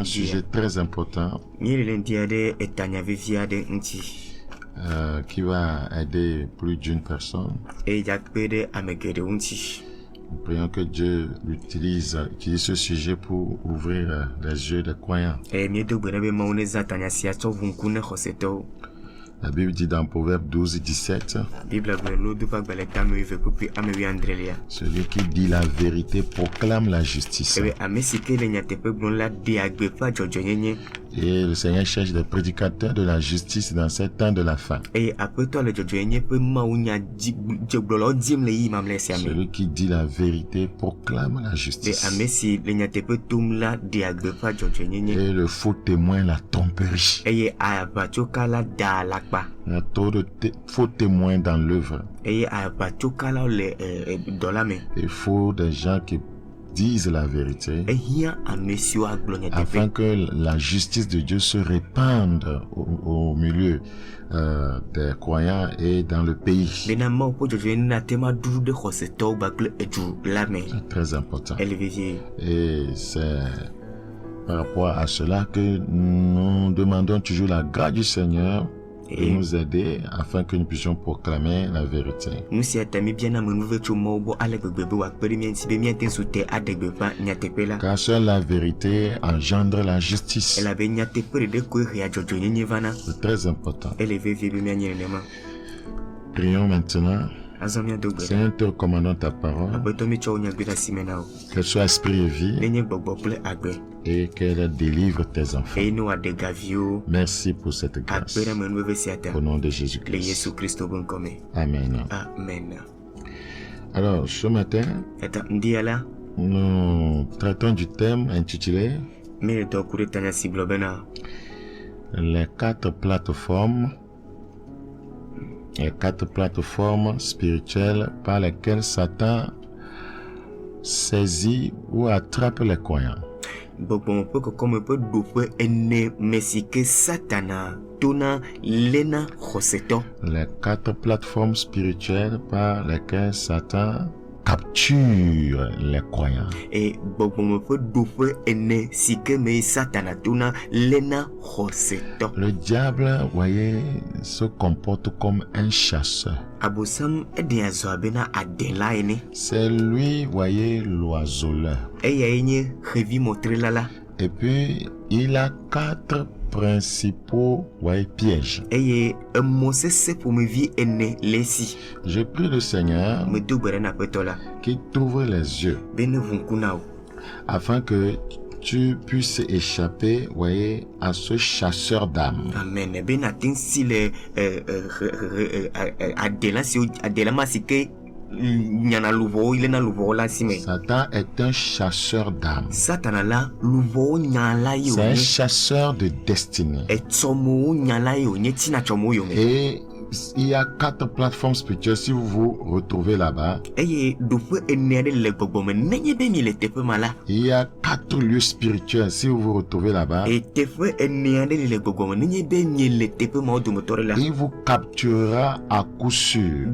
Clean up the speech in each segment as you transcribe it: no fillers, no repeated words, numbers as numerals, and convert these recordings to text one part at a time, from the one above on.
sujet très important qui va aider plus d'une personne. Nous prions que Dieu utilise ce sujet pour ouvrir les yeux des croyants. La Bible dit dans Proverbe 12 et 17, celui qui dit la vérité proclame la justice. Et le Seigneur cherche des prédicateurs de la justice dans ces temps de la fin. Celui qui dit la vérité proclame la justice. Et le faux témoin la tromperie. Il y a trop de faux témoins dans l'œuvre. Il faut des gens qui disent la vérité afin que la justice de Dieu se répande au milieu des croyants et dans le pays. C'est très important. Et c'est par rapport à cela que nous demandons toujours la grâce du Seigneur de nous aider afin que nous puissions proclamer la vérité. Car seule la vérité engendre la justice. C'est très important. Prions maintenant. Seigneur, te recommandons ta parole, qu'elle soit esprit et vie, et qu'elle délivre tes enfants. Merci pour cette grâce. Au nom de Jésus-Christ. Amen. Alors, ce matin, nous traitons du thème intitulé les quatre plateformes spirituelles par lesquelles Satan saisit ou attrape les croyants. Les quatre plateformes spirituelles par lesquelles Satan capture les croyants. Le diable, voyez, se comporte comme un chasseur. C'est lui, voyez, l'oiseleur. Et puis, il a quatre principaux pièges. Je prie le Seigneur qu'il t'ouvre les yeux afin que tu puisses échapper, voyez, à ce chasseur d'âmes. Amen. Satan est un chasseur d'âmes. C'est un chasseur de destinée. Et il y a quatre plateformes spirituelles. Si vous vous retrouvez là-bas, il y a quatre lieux spirituels. Si vous vous retrouvez là-bas, il vous capturera à coup sûr.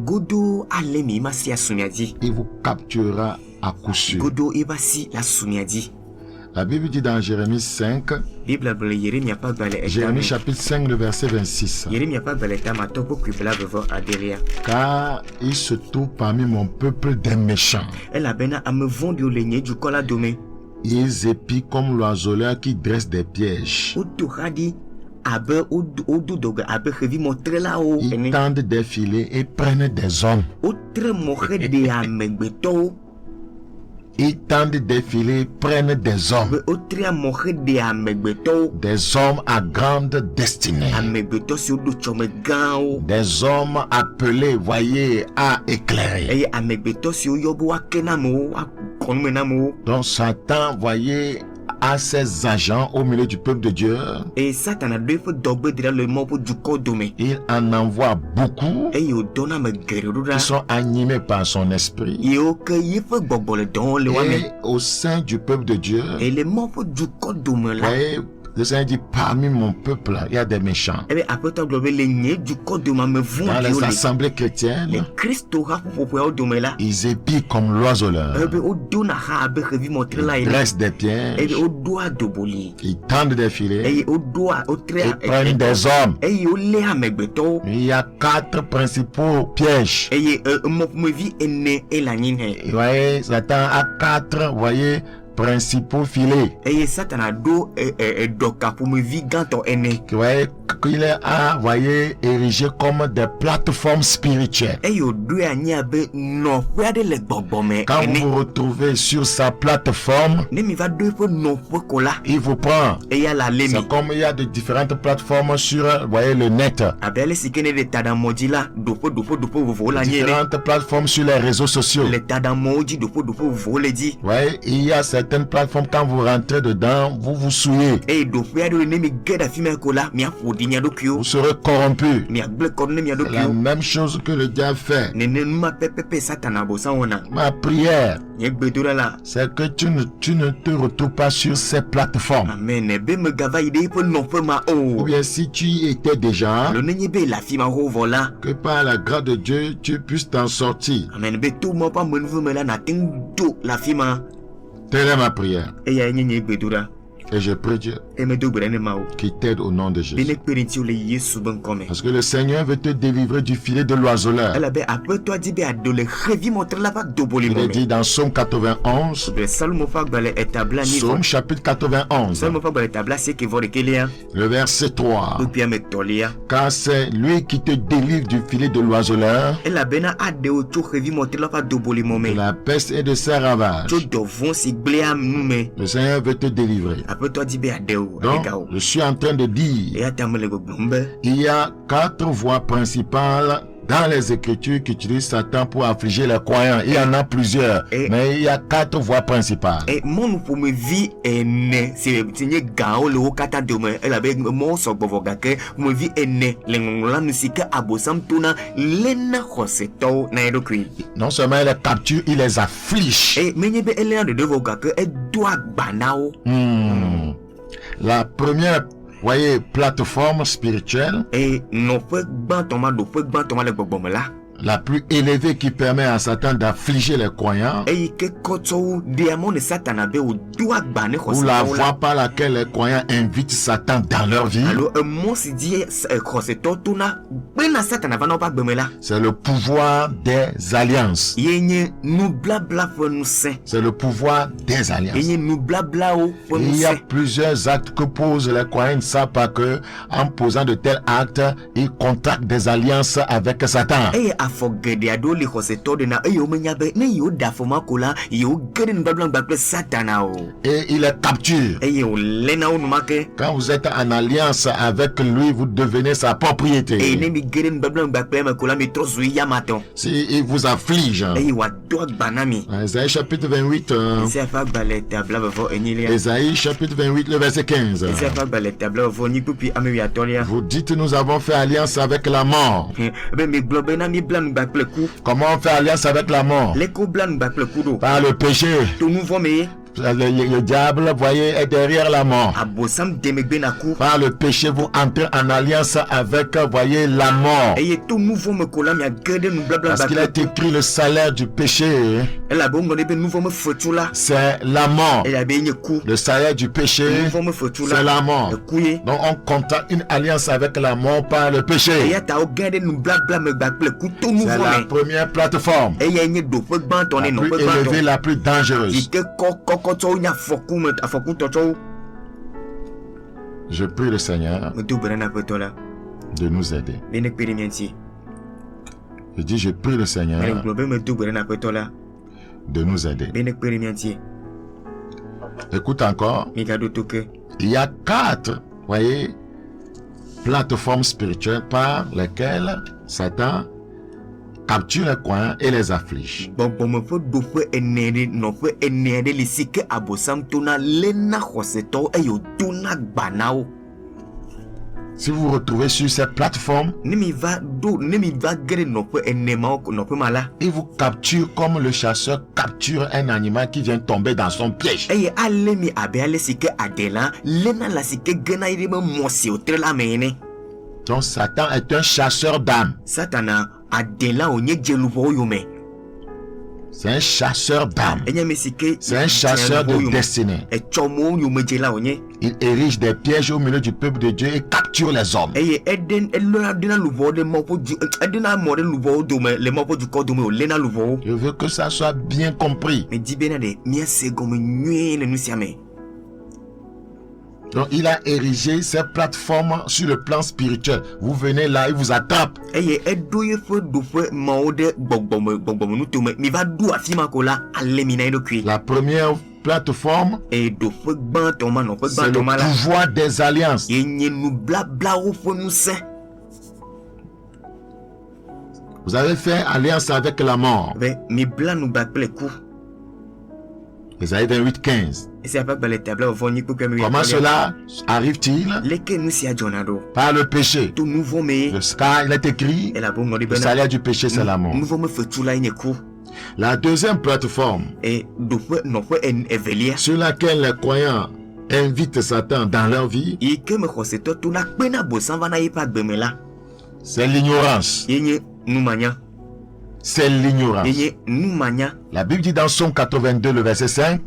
Il vous capturera à coup sûr. La Bible dit dans Jérémie 5, Jérémie chapitre 5, le verset 26. Car il se trouve parmi mon peuple des méchants. Ils épient comme l'oiseleur qui dresse des pièges. Ils tendent des filets et prennent des hommes. Ils tendent des filets, prennent des hommes. Des hommes à grande destinée. Des hommes appelés, voyez, à éclairer. Donc Satan, voyez, a ses agents au milieu du peuple de Dieu. Il en envoie beaucoup. Ils sont animés par son esprit. Et au sein du peuple de Dieu, voyez, Le Seigneur dit, parmi mon peuple, il y a des méchants. Dans les assemblées chrétiennes, ils épient comme l'oiseleur. Ils dressent des pièges. Ils tendent des filets. Ils prennent des hommes. Il y a 4 principaux pièges. Vous voyez, Satan a 4, principaux filets. Qu'il a, érigé comme des plateformes spirituelles. Quand vous vous retrouvez sur sa plateforme, il vous prend. C'est comme il y a de différentes plateformes sur, le net. Différentes plateformes sur les réseaux sociaux. Il y a certaines plateformes, quand vous rentrez dedans, vous vous souillez. Vous serez corrompu. La même chose que le diable fait. Ma prière, c'est que tu ne te retrouves pas sur ces plateformes. Ou bien si tu y étais déjà, que par la grâce de Dieu, tu puisses t'en sortir. Telle est ma prière. Et je prie Dieu qui t'aide au nom de Jésus. Parce que le Seigneur veut te délivrer du filet de l'oiseleur. Il est dit dans Psaume 91, Psaume chapitre 91, le verset 3, car c'est lui qui te délivre du filet de l'oiseleur, de la peste et de ses ravages. Le Seigneur veut te délivrer. Donc, je suis en train de dire, il y a 4 voies principales dans les Écritures qui utilisent Satan pour affliger les croyants. Il y en a plusieurs, mais il y a 4 voies principales. Non seulement il les capture, il les afflige. La première, plateforme spirituelle, la plus élevée qui permet à Satan d'affliger les croyants, ou la voie par laquelle les croyants invitent Satan dans leur vie, c'est le pouvoir des alliances. C'est le pouvoir des alliances. Il y a plusieurs actes que posent les croyants. Ils ne savent pas que en posant de tels actes, ils contractent des alliances avec Satan. Et il les capture. Quand vous êtes en alliance avec lui, vous devenez sa propriété. Si il vous afflige, Ésaïe chapitre 28, Ésaïe chapitre 28, le verset 15. Vous dites, nous avons fait alliance avec la mort. Comment on fait alliance avec la mort? Par le péché. Le diable, est derrière la mort. Par le péché, vous entrez en alliance avec, la mort. Parce qu'il est écrit, le salaire du péché, c'est la mort. Le salaire du péché, c'est la mort. Donc on contracte une alliance avec la mort par le péché. C'est la première plateforme, la plus élevée, la plus dangereuse. Je prie le Seigneur de nous aider. Je dis, je prie le Seigneur de nous aider. Écoute encore. Il y a 4, plateformes spirituelles par lesquelles Satan capture les croyants et les afflige. Si vous vous retrouvez sur cette plateforme, il vous capture comme le chasseur capture un animal qui vient tomber dans son piège. Donc Satan est un chasseur d'âmes. C'est un chasseur d'âmes. C'est un chasseur de destinée. Il érige des pièges au milieu du peuple de Dieu et capture les hommes. Je veux que ça soit bien compris. Donc il a érigé ces plateformes sur le plan spirituel. Vous venez là, il vous attrape. La première plateforme, c'est le pouvoir des alliances. Vous avez fait alliance avec la mort. Ésaïe 28:15. Comment cela arrive-t-il? Par le péché. Car il est écrit, le salaire du péché c'est la mort. La deuxième plateforme sur laquelle les croyants invitent Satan dans leur vie, c'est l'ignorance. C'est l'ignorance. La Bible dit dans Psaume 82 le verset 5.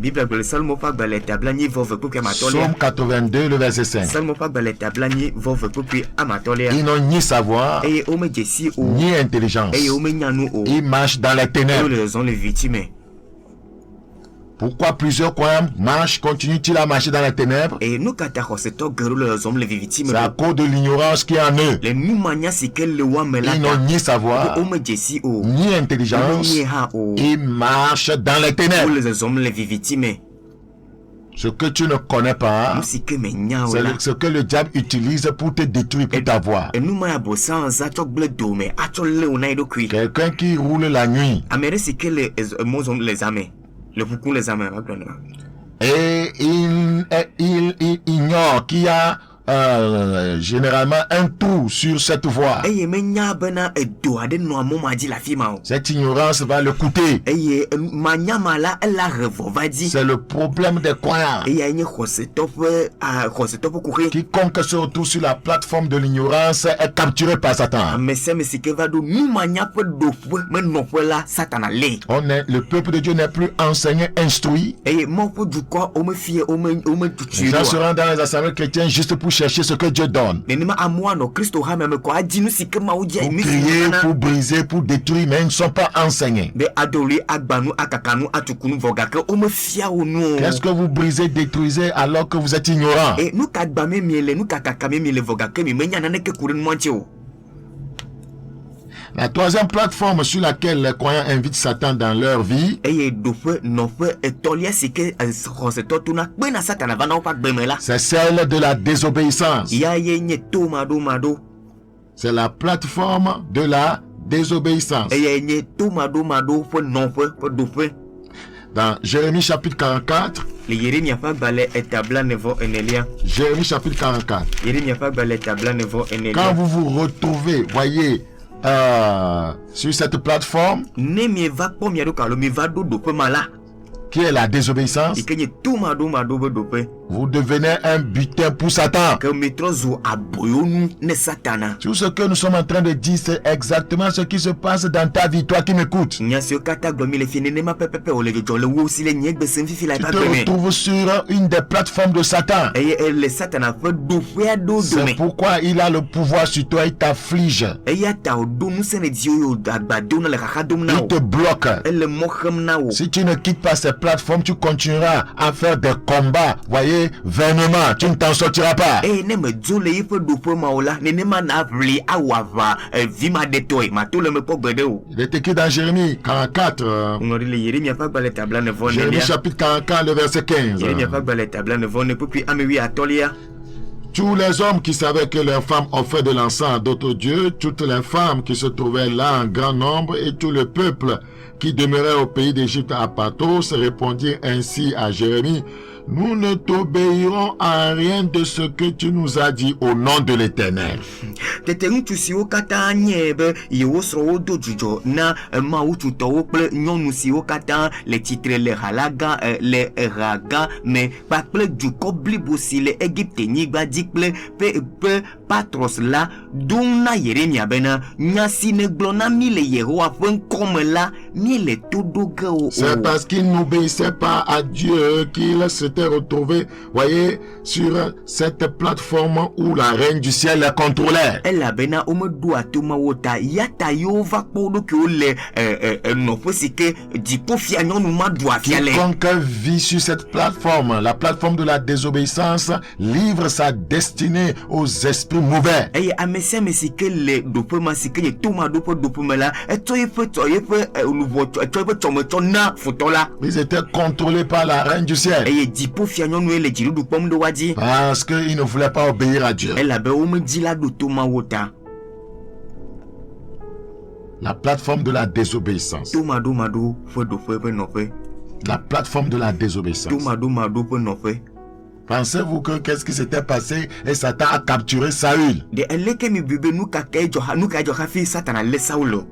Psaume 82 le verset 5. Ils n'ont ni savoir ni intelligence. Ils marchent dans les ténèbres. Pourquoi plusieurs croyants continuent-ils à marcher dans les ténèbres? C'est à cause de l'ignorance qui est en eux. Ils n'ont ni savoir, ni intelligence. Ils marchent dans les ténèbres. Ce que tu ne connais pas, c'est ce que le diable utilise pour te détruire, pour t'avoir. Quelqu'un qui roule la nuit. Et il ignore qu'il y a généralement un trou sur cette voie. Cette ignorance va le coûter. C'est le problème des croyants. Quiconque se retrouve sur la plateforme de l'ignorance est capturé par Satan. Le peuple de Dieu n'est plus enseigné, instruit. Les gens se rendent dans les assemblées chrétiennes juste pour chercher ce que Dieu donne. Pour crier, pour briser, pour détruire, mais ils ne sont pas enseignés. Qu'est-ce que vous brisez, détruisez alors que vous êtes ignorant? La troisième plateforme sur laquelle les croyants invitent Satan dans leur vie, c'est celle de la désobéissance. C'est la plateforme de la désobéissance. Dans Jérémie chapitre 44, Jérémie chapitre 44, quand vous vous retrouvez, voyez, sur cette plateforme qui est la désobéissance, vous devenez un butin pour Satan. Tout ce que nous sommes en train de dire, c'est exactement ce qui se passe dans ta vie, toi qui m'écoutes. Tu te retrouves sur une des plateformes de Satan. C'est pourquoi il a le pouvoir sur toi, il t'afflige. Il te bloque. Si tu ne quittes pas ces plateformes, tu continueras à faire des combats, voyez, vainement, tu ne t'en sortiras pas. Il est écrit dans Jérémie 44, Jérémie chapitre 44, le verset 15. Tous les hommes qui savaient que leurs femmes offraient de l'encens à d'autres dieux, toutes les femmes qui se trouvaient là en grand nombre et tout le peuple qui demeurait au pays d'Égypte à Pathros répondirent ainsi à Jérémie: nous ne t'obéirons à rien de ce que tu nous as dit au nom de l'Éternel. Les titres, les halaga, les raga, mais pas plus du cobli si les Égyptiens n'y badicle, peu patros là, donna Yeremia bena, nyasi ne glona mille yero afin comme là, mille tout dogo. C'est parce qu'ils n'obéissaient pas à Dieu qu'ils s'étaient retrouvés, voyez, sur cette plateforme où la reine du ciel les contrôlait. Elle a bena ome doa tuma wota, yata yova podo que le no que dipofia non ma doa fiale. Quiconque vit sur cette plateforme, la plateforme de la désobéissance, livre sa destinée aux esprits mauvais. Et à messia mesike le dopema sike ye tuma dopema là, et toi il faut ils étaient contrôlés par la reine du ciel. Et dipofia non le jiru du pomme de wadi. Parce qu'ils ne voulaient pas obéir à Dieu. Elle a be ome dila do tuma wota. La plateforme de la désobéissance. La plateforme de la désobéissance. Pensez-vous que qu'est-ce qui s'était passé et Satan a capturé Saül?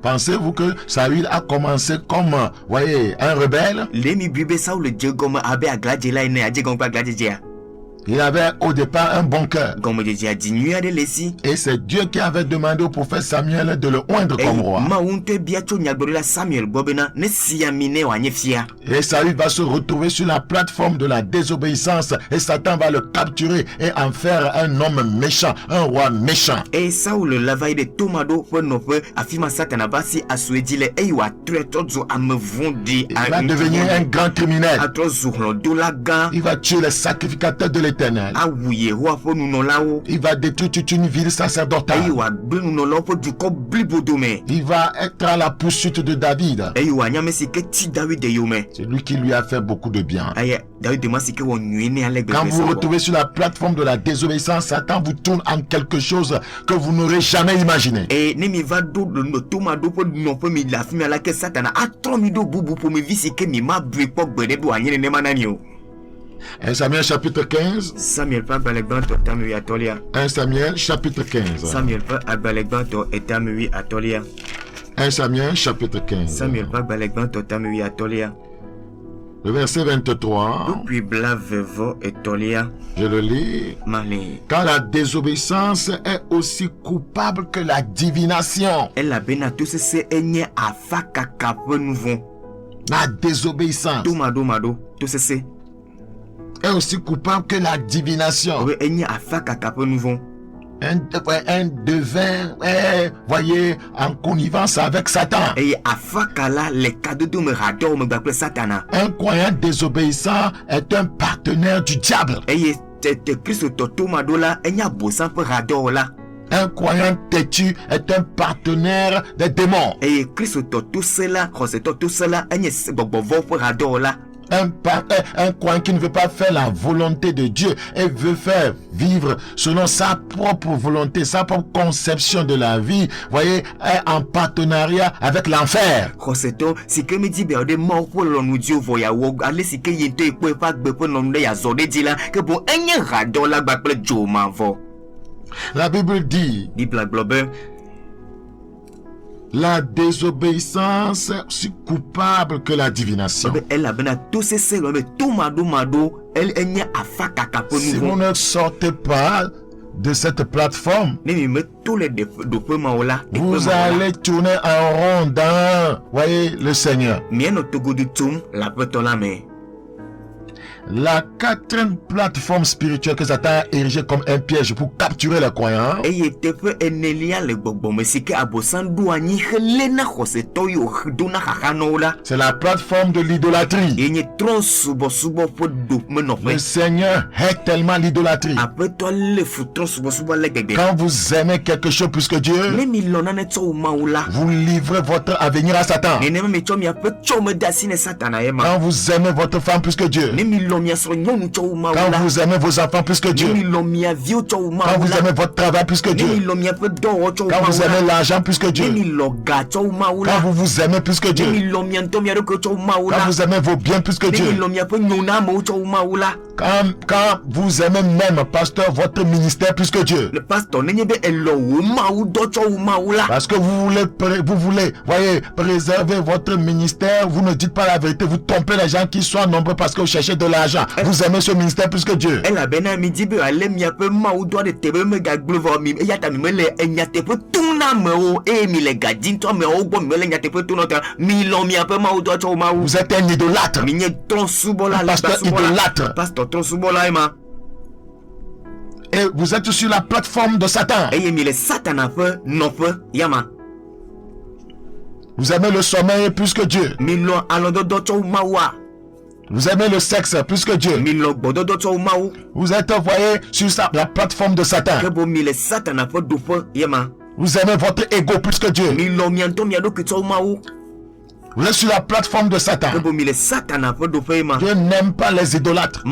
Pensez-vous que Saül a commencé comme, voyez, un rebelle? Il avait au départ un bon cœur. Et c'est Dieu qui avait demandé au prophète Samuel de le oindre comme roi. Et Saül va se retrouver sur la plateforme de la désobéissance. Et Satan va le capturer et en faire un homme méchant, un roi méchant. Et Saül il va devenir un grand criminel. Il va tuer les sacrificateurs de l'Éternel. Il va détruire toute une ville sacerdotale. Il va être à la poursuite de David. C'est lui qui lui a fait beaucoup de bien. Quand vous vous retrouvez sur la plateforme de la désobéissance, Satan vous tourne en quelque chose que vous n'aurez jamais imaginé. 1 Samuel chapitre 15. 1 Samuel chapitre 15. 1 Samuel chapitre 15. Le verset 23. Je le lis. Car la désobéissance est aussi coupable que la divination. La désobéissance est aussi coupable que la divination. Un devin, voyez, en connivence avec Satan. Un croyant désobéissant est un partenaire du diable. Un croyant têtu est un partenaire des démons. Un croyant qui ne veut pas faire la volonté de Dieu et veut faire vivre selon sa propre volonté, sa propre conception de la vie, voyez, est en partenariat avec l'enfer. La Bible dit, la désobéissance est aussi coupable que la divination. Si vous ne sortez pas de cette plateforme, vous allez tourner en rond dans, voyez, le Seigneur. La quatrième plateforme spirituelle que Satan a érigée comme un piège pour capturer les croyants, c'est la plateforme de l'idolâtrie. Le Seigneur hait tellement l'idolâtrie. Quand vous aimez quelque chose plus que Dieu, vous livrez votre avenir à Satan. Quand vous aimez votre femme plus que Dieu, quand vous aimez vos enfants plus que Dieu, quand vous aimez votre travail plus que Dieu, quand vous aimez l'argent plus que Dieu, quand vous vous aimez plus que Dieu, quand vous aimez vos biens plus que Dieu, Quand vous aimez même, pasteur, votre ministère plus que Dieu. Le pasteur Parce que vous voulez, voyez, préserver votre ministère, vous ne dites pas la vérité, vous trompez les gens qui sont nombreux parce que vous cherchez de l'argent. Vous aimez ce ministère plus que Dieu. Vous êtes un idolâtre. Pasteur idolâtre. Et vous êtes sur la plateforme de Satan. Vous aimez le sommeil plus que Dieu. Vous aimez le sexe plus que Dieu. Vous êtes envoyé sur la plateforme de Satan. Vous aimez votre ego plus que Dieu. Vous êtes sur la plateforme de Satan. Dieu n'aime pas les idolâtres.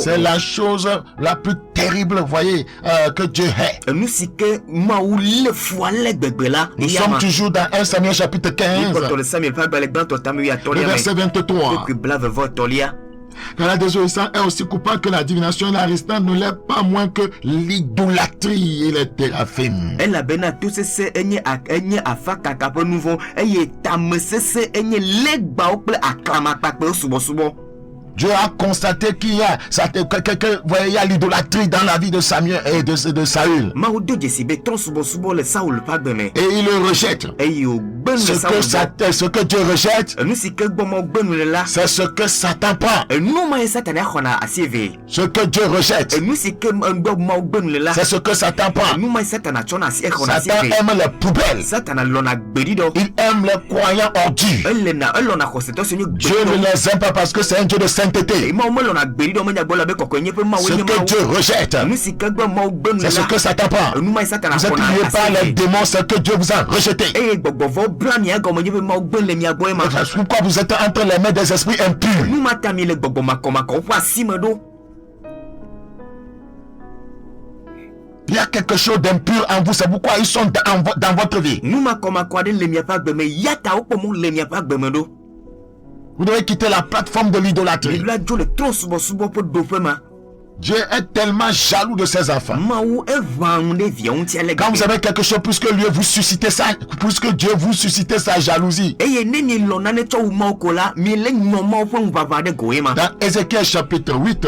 C'est la chose la plus terrible, voyez, que Dieu hait. Nous sommes toujours dans 1 Samuel chapitre 15. Le verset 23. Car la désobéissance est aussi coupable que la divination et l'arrestant ne l'est pas moins que l'idolâtrie et les téraphim. Dieu a constaté qu'il y a l'idolâtrie dans la vie de Samuel et de Saül. Et il le rejette. Ce que Dieu rejette, c'est ce que Satan prend. Ce que Dieu rejette, c'est ce que Satan prend. Satan aime les poubelles. Il aime les croyants ordus. Dieu ne les aime pas parce que c'est un Dieu de sainteté. Ce que Dieu rejette, c'est ce que Satan prend. Vous êtes lié par les démons, c'est que Dieu vous a rejeté. Pourquoi vous êtes entre les mains des esprits impurs? Il y a quelque chose d'impur en vous, c'est pourquoi ils sont dans votre vie. Vous devez quitter la plateforme de l'idolâtrie. Dieu est tellement jaloux de ses enfants. Quand vous avez quelque chose, plus que Dieu vous suscitez ça, plus que Dieu vous suscitez sa jalousie. Dans Ézéchiel chapitre 8.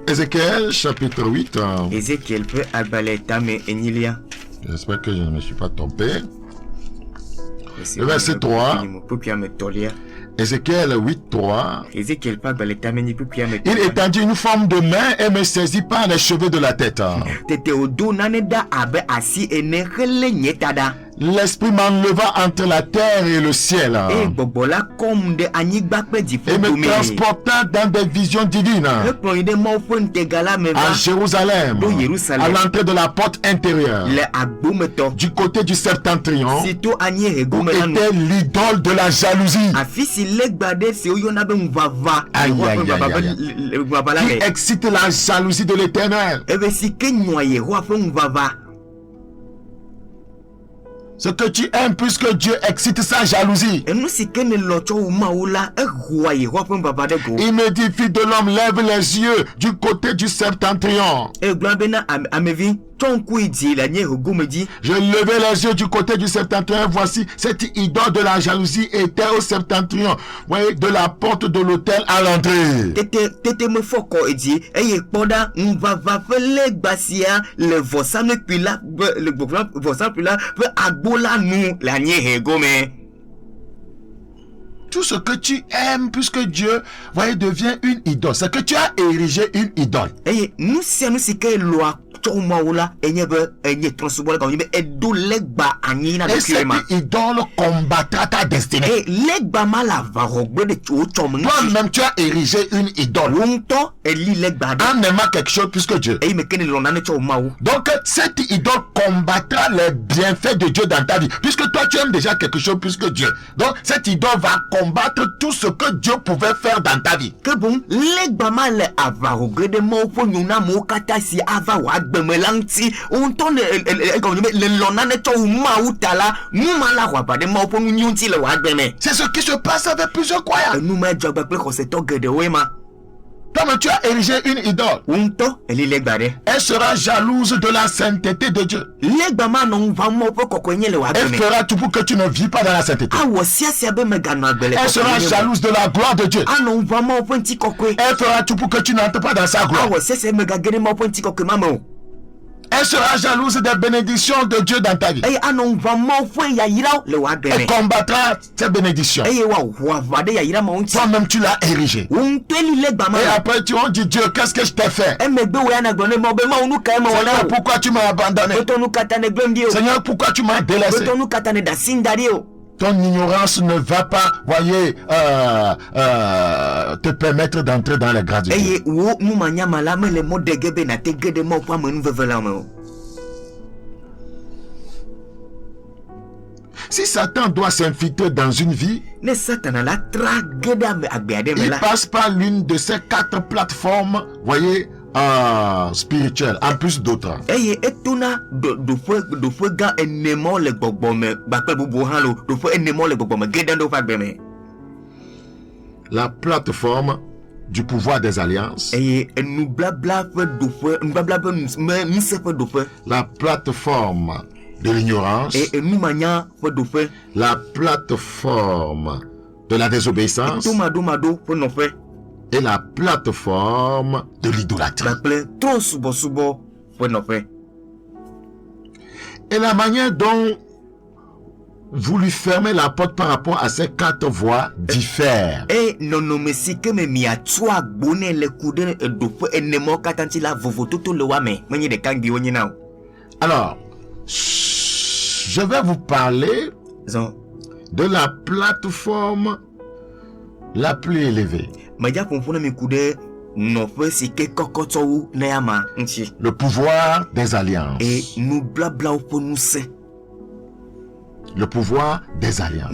Ézéchiel chapitre 8. J'espère que je ne me suis pas trompé. Le verset 3. Ézéchiel 8, 3. Il étendit une forme de main et me saisit par les cheveux de la tête. L'esprit m'enleva entre la terre et le ciel et me transporta dans des visions divines à Jérusalem, à l'entrée de la porte intérieure du côté du septentrion où était l'idole de la jalousie qui excite la jalousie de l'Éternel. Ce que tu aimes puisque Dieu excite sa jalousie. Il me dit, fille de l'homme, lève les yeux du côté du septentrion. Je levai les yeux du côté du septentrion. Voici, cette idole de la jalousie était au septentrion, voyez, de la porte de l'autel à l'entrée. Tout ce que tu aimes, puisque Dieu, voyez, devient une idole. C'est que tu as érigé une idole. Et cette idole combattra ta destinée. Toi-même, tu as érigé une idole en aimant quelque chose plus que Dieu. Donc, cette idole combattra les bienfaits de Dieu dans ta vie. Puisque toi, tu aimes déjà quelque chose plus que Dieu. Donc, cette idole va combattre tout ce que Dieu pouvait faire dans ta vie. bemelanti on ton le lonane to ma utala nous mala wa ba de ma po nyunti le wa gbeme. C'est ce qui se passe avec plusieurs croyants. Nous ma job pe ko se to gede we ma. Comme tu as érigé une idole, elle sera jalouse de la sainteté de Dieu. Elle fera tout pour que tu ne vis pas dans la sainteté. Elle sera jalouse de la gloire de Dieu. Elle fera tout pour que tu n'entres pas dans sa gloire. Elle sera jalouse des bénédictions de Dieu dans ta vie. Elle combattra ces bénédictions. Toi-même tu l'as érigé. Et après tu as dit Dieu, qu'est-ce que je t'ai fait? Seigneur, pourquoi tu m'as abandonné? Seigneur, pourquoi tu m'as délaissé? Ton ignorance ne va pas, voyez, te permettre d'entrer dans la grâce de Dieu. Si Satan doit s'infiltrer dans une vie, il passe par l'une de ces 4 plateformes, voyez, spirituelles, en plus d'autres. La plateforme du pouvoir des alliances. La plateforme de l'ignorance. La plateforme de la désobéissance. Et la plateforme de l'idolâtrie. Et la manière dont vous lui fermez la porte par rapport à ces 4 voies diffère. Alors, je vais vous parler de la plateforme la plus élevée. Le pouvoir des alliances. Le pouvoir des alliances.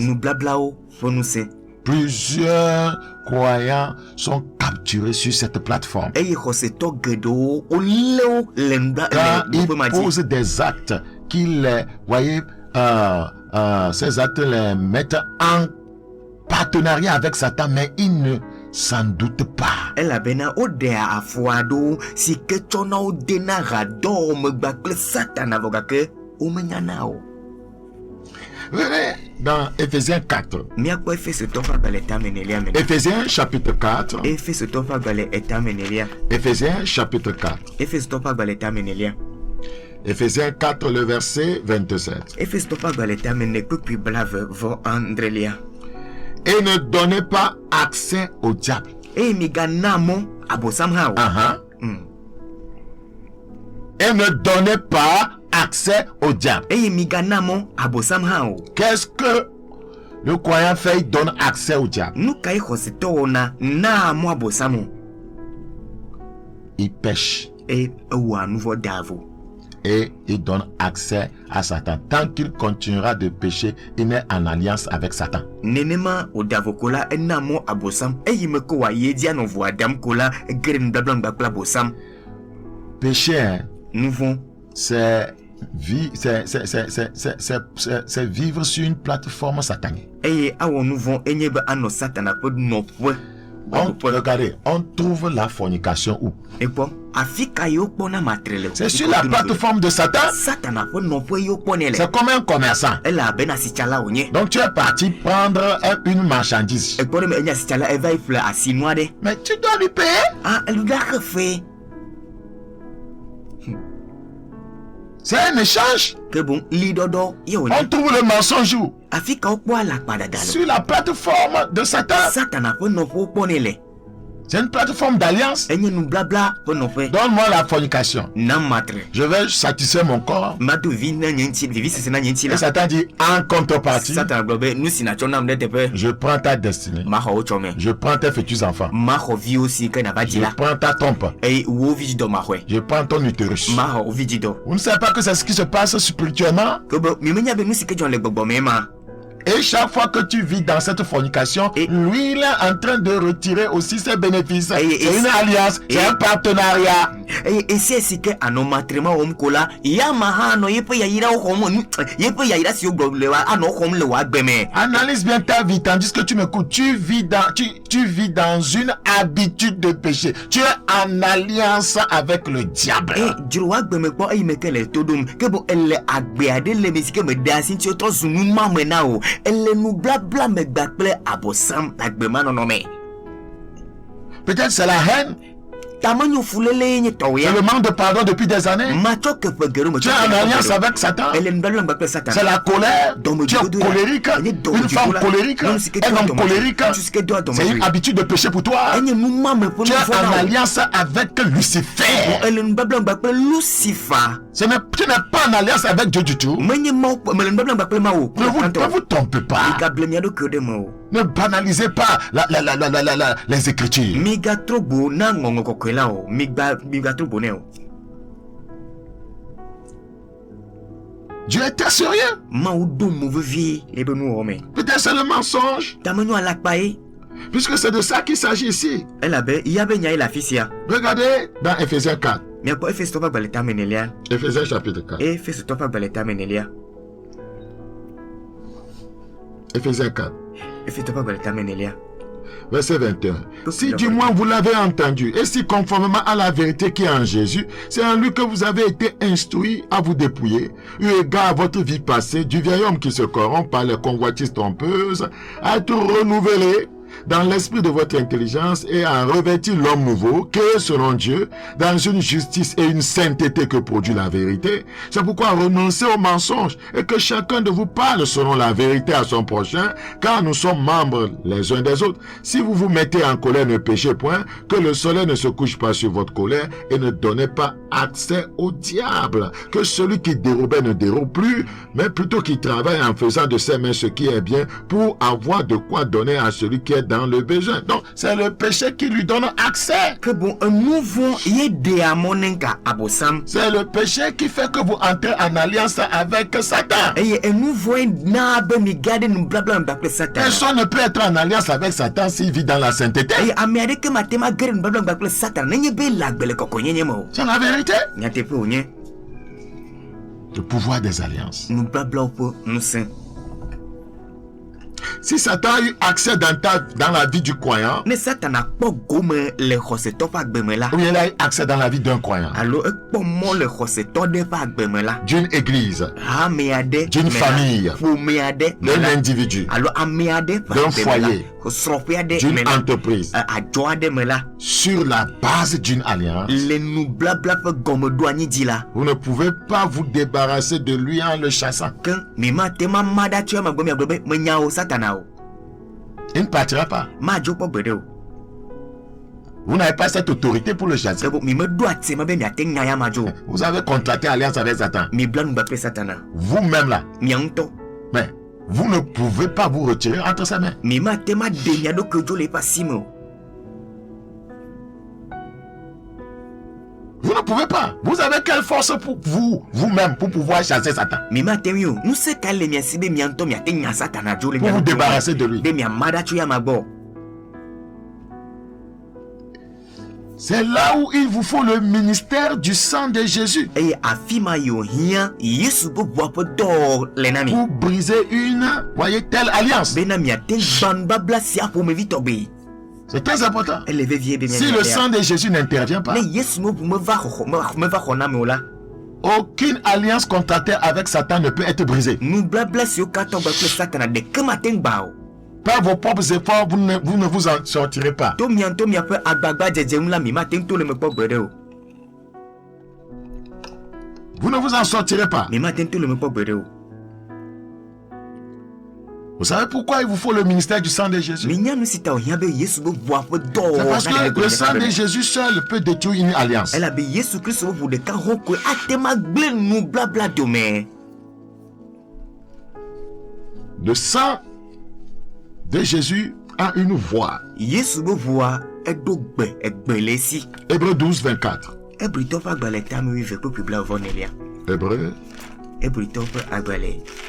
Plusieurs croyants sont capturés sur cette plateforme. Car ils posent des actes qui les, voyez, ces actes les mettent en partenariat avec Satan, mais ils ne s'en doutent pas. Dans Ephésiens 4. Ephésiens chapitre 4. Ephésiens chapitre 4. Ephésiens 4, le verset 27. Et ne donnez pas accès au diable. Et ne donnez pas accès au diable. Qu'est-ce que le croyant fait? Il donne accès au diable. Il pêche. Et il donne accès à Satan. Tant qu'il continuera de pécher, il est en alliance avec Satan. Pécher, hein, c'est vivre sur une plateforme satanique. Regardez, on trouve la fornication où? C'est sur la plateforme de Satan. C'est comme un commerçant. Donc tu es parti prendre une marchandise. Mais tu dois lui payer. C'est un échange. On trouve le mensonge où? Sur la plateforme de Satan. C'est une plateforme d'alliance. Donne-moi la fornication. Je vais satisfaire mon corps. Et Satan dit en contrepartie, je prends ta destinée. Je prends tes futurs enfants. Je prends ta trompe. Je prends ton utérus. Vous ne savez pas que c'est ce qui se passe spirituellement? Et chaque fois que tu vis dans cette fornication, lui, il est en train de retirer aussi ses bénéfices. C'est une alliance, c'est un partenariat. Et c'est que à nos matrimonies, on colla, Yamahano, yepe yaira homo, yepe yaira si oblewa, ano home le wabeme. Analyse bien ta vie, tandis que tu m'écoutes. Tu vis dans une habitude de péché. Tu es en alliance avec le diable. Et je vois que me quoi il me qu'elle est tout dum, que bon elle est agréable, les musiques me dansent, tu es sous nous maintenant. Elle nous blabla me backplay à bossam, agrément non mais. Peut-être c'est la haine. C'est le manque de pardon depuis des années. Tu es en alliance avec Satan. C'est la colère. Tu es colérique. Une femme colérique. Un homme colérique. C'est une habitude de péché pour toi. Tu es en alliance avec Lucifer. Tu n'es pas en alliance avec Dieu du tout. Ne vous trompez pas. Ne banalisez pas les Écritures. Dieu était sérieux. Peut-être c'est le mensonge. Puisque c'est de ça qu'il s'agit ici. Regardez dans Ephésiens 4. Ephésiens chapitre 4. Ephésiens 4. Verset 21. Si du moins vous l'avez entendu, et si conformément à la vérité qui est en Jésus, c'est en lui que vous avez été instruits à vous dépouiller, eu égard à votre vie passée, du vieil homme qui se corrompt par les convoitises trompeuses, à être renouvelé dans l'esprit de votre intelligence et à revêtir l'homme nouveau, créé selon Dieu, dans une justice et une sainteté que produit la vérité. C'est pourquoi renoncez au mensonge et que chacun de vous parle selon la vérité à son prochain, car nous sommes membres les uns des autres. Si vous vous mettez en colère, ne péchez point, que le soleil ne se couche pas sur votre colère et ne donnez pas accès au diable. Que celui qui dérobait ne dérobe plus, mais plutôt qu'il travaille en faisant de ses mains ce qui est bien pour avoir de quoi donner à celui qui est dans le besoin. Donc, c'est le péché qui lui donne accès. Que bon, un nouveau c'est le péché qui fait que vous entrez en alliance avec Satan. Et un nouveau personne ne peut être en alliance avec Satan s'il vit dans la sainteté. C'est la vérité. Le pouvoir des alliances. Si Satan a eu accès dans la vie du croyant, ou il a eu accès dans la vie d'un croyant, d'une église, d'une famille, d'un individu, d'un foyer, d'une entreprise, sur la base d'une alliance, vous ne pouvez pas vous débarrasser de lui en le chassant. Il ne partira pas. Vous n'avez pas cette autorité pour le chasser. Vous avez contracté alliance avec Satan. Vous-même là. Mais vous ne pouvez pas vous retirer entre ses mains. Vous ne pouvez pas. Vous avez quelle force pour vous-même pour pouvoir chasser Satan? Pour vous débarrasser de lui. C'est là où il vous faut le ministère du sang de Jésus. Pour briser une, voyez, telle alliance. C'est très important. Si le sang de Jésus n'intervient pas, aucune alliance contractée avec Satan ne peut être brisée. Par vos propres efforts, vous ne vous en sortirez pas. Vous ne vous en sortirez pas. Vous savez pourquoi il vous faut le ministère du sang de Jésus? C'est parce que le sang de Jésus seul peut détruire une alliance. Le sang de Jésus a une voix. Hébreux 12, 24. Hébreux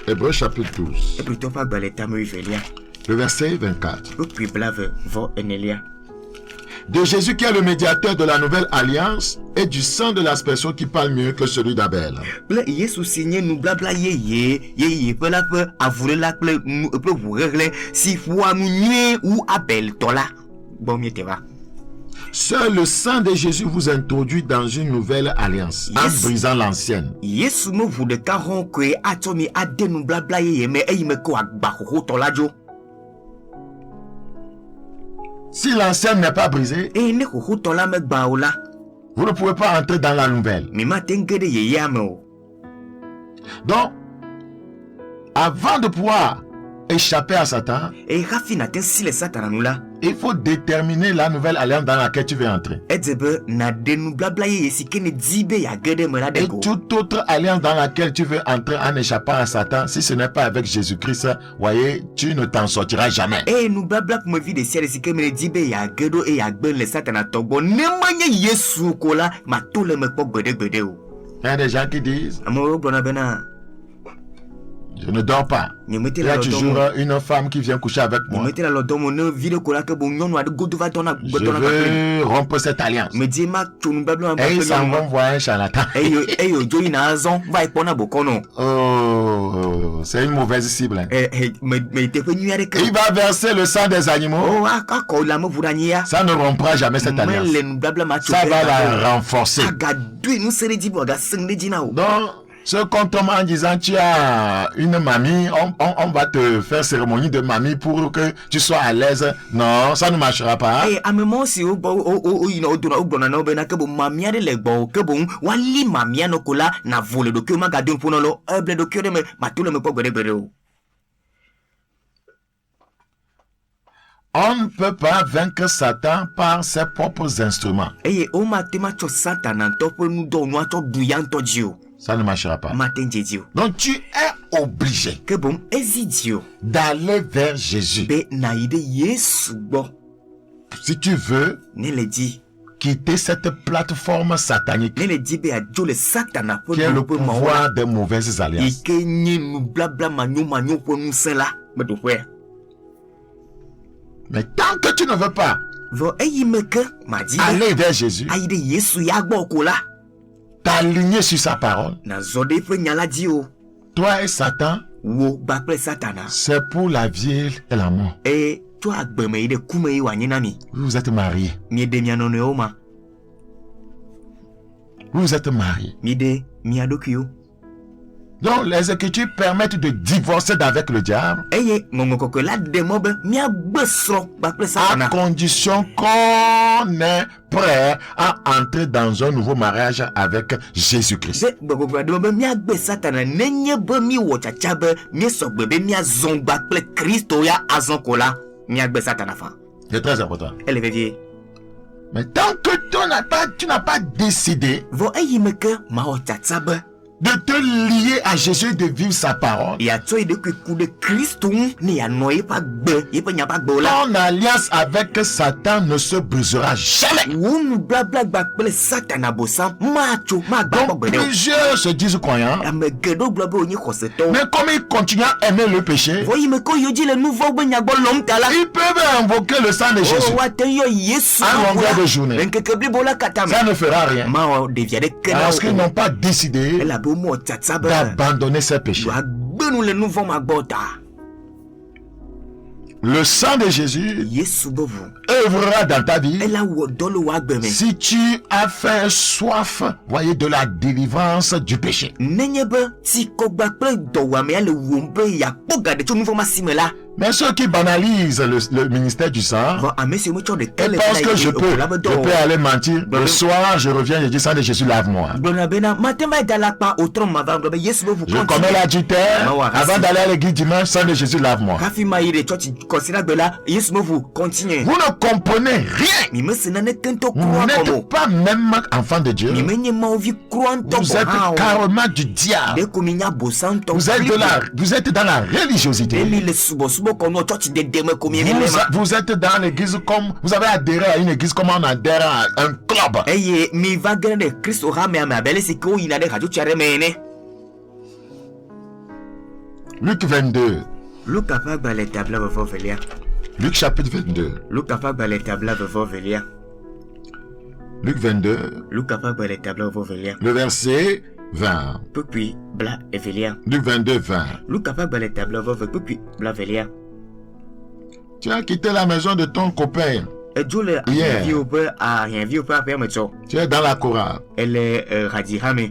Hébreux chapitre 12. Le verset 24. De Jésus qui est le médiateur de la nouvelle alliance et du sang de l'aspersion qui parle mieux que celui d'Abel. Seul le sang de Jésus vous introduit dans une nouvelle alliance en brisant l'ancienne. Si l'ancienne n'est pas brisée, vous ne pouvez pas entrer dans la nouvelle. Donc, avant de pouvoir échapper à Satan, il faut déterminer la nouvelle alliance dans laquelle tu veux entrer. Et toute autre alliance dans laquelle tu veux entrer en échappant à Satan, si ce n'est pas avec Jésus-Christ, voyez, tu ne t'en sortiras jamais. Il y a des gens qui disent: je ne dors pas. Il y a toujours une femme qui vient coucher avec moi. Je veux rompre cette alliance. Et ils s'en vont voir un charlatan. Oh, c'est une mauvaise cible. Il va verser le sang des animaux. Ça ne rompra jamais cette alliance. Ça va la renforcer. Donc, ce qu'on tombe en disant: tu as une mamie, on va te faire cérémonie de mamie pour que tu sois à l'aise. Non, ça ne marchera pas. On ne peut pas vaincre Satan par ses propres instruments. Ça ne marchera pas. Donc tu es obligé d'aller vers Jésus. Si tu veux quitter cette plateforme satanique qui est le pouvoir des mauvaises alliances. Mais tant que tu ne veux pas aller vers Jésus, t'aligner sur sa parole, toi et Satan, c'est pour la vie et la mort. Vous êtes mariés. Vous êtes mariés. Donc les Écritures permettent de divorcer d'avec le diable à condition qu'on est prêt à entrer dans un nouveau mariage avec Jésus-Christ. C'est très important. Mais tant que tu n'as pas décidé de te lier à Jésus, de vivre sa parole, ton alliance avec Satan ne se brisera jamais. Donc plusieurs se disent croyants, mais comme ils continuent à aimer le péché, ils peuvent invoquer le sang de Jésus à longueur de journée. Ça ne fera rien, parce qu'ils n'ont pas décidé d'abandonner ses péchés. Le sang de Jésus œuvrera dans ta vie si tu as fait soif, voyez, de la délivrance du péché. Mais ceux qui banalisent le ministère du sang, et parce que je peux aller mentir, le soir je reviens et je dis: sang de Jésus, lave-moi. Je commets l'adultère, avant d'aller à l'église dimanche, sang de Jésus, lave-moi. Vous ne comprenez rien. Vous n'êtes pas même enfant de Dieu. Vous êtes carrément du diable. Vous êtes dans la religiosité. Vous êtes dans l'église comme vous avez adhéré à une église comme on adhère à un club. Luc 22. Luc capable les tableaux vont venir. Luc chapitre 22. Luc capable les tableaux vont venir. Luc 22. Luc capable les tableaux vont venir. Le verset 20. Puis bla et venir. Luc 22, 20. Luc capable les tableaux vont venir. Puis bla venir. Tu as quitté la maison de ton copain. Hier. Tu es dans la chorale. Elle est radihame.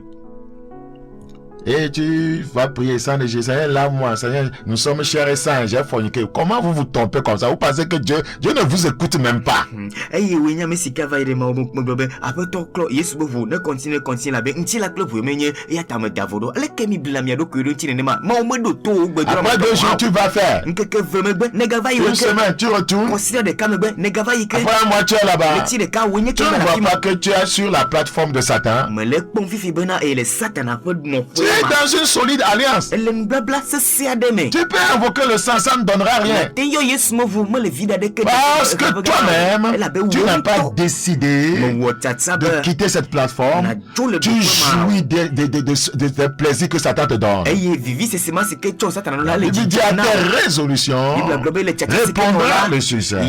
Et tu vas prier sans Dieu. Seigneur, là, moi, Seigneur, nous sommes chers et saints, j'ai forniqué. Comment vous vous trompez comme ça? Vous pensez que Dieu ne vous écoute même pas? Après 2 jours, tu vas faire. Une semaine, tu retournes. Après un mois, tu es là-bas. Tu ne vois pas que tu es sur la plateforme de Satan. Tu es dans une solide alliance. Tu peux invoquer le sang, ça ne donnera rien. Parce que toi-même, tu n'as pas décidé de quitter cette plateforme. Tu jouis des plaisirs que Satan te donne. Il dit à tes résolutions, répondra le succès.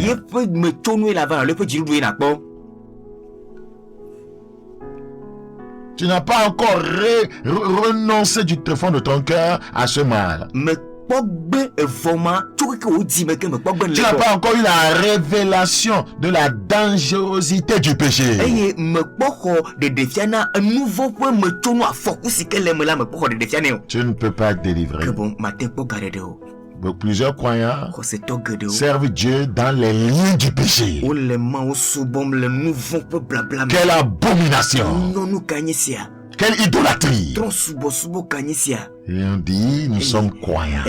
Tu n'as pas encore renoncé du fond de ton cœur à ce mal. Tu n'as pas encore eu la révélation de la dangerosité du péché. Tu ne peux pas te délivrer. Plusieurs croyants servent Dieu dans les liens du péché. Quelle abomination! Quelle idolâtrie! Et on dit, nous sommes croyants.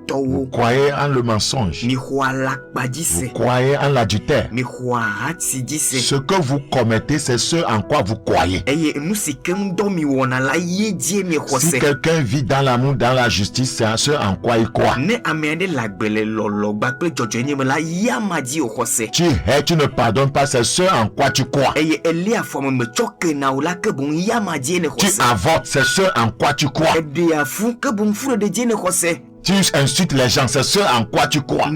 Vous croyez en le mensonge. Vous croyez en l'adultère. Ce que vous commettez, c'est ce en quoi vous croyez. Si quelqu'un vit dans l'amour, dans la justice, c'est ce en quoi il croit. Tu hais, tu ne pardonnes pas, c'est ce en quoi tu crois. Tu avortes, c'est ce en quoi tu crois. Tu insultes les gens, c'est ce en quoi tu crois.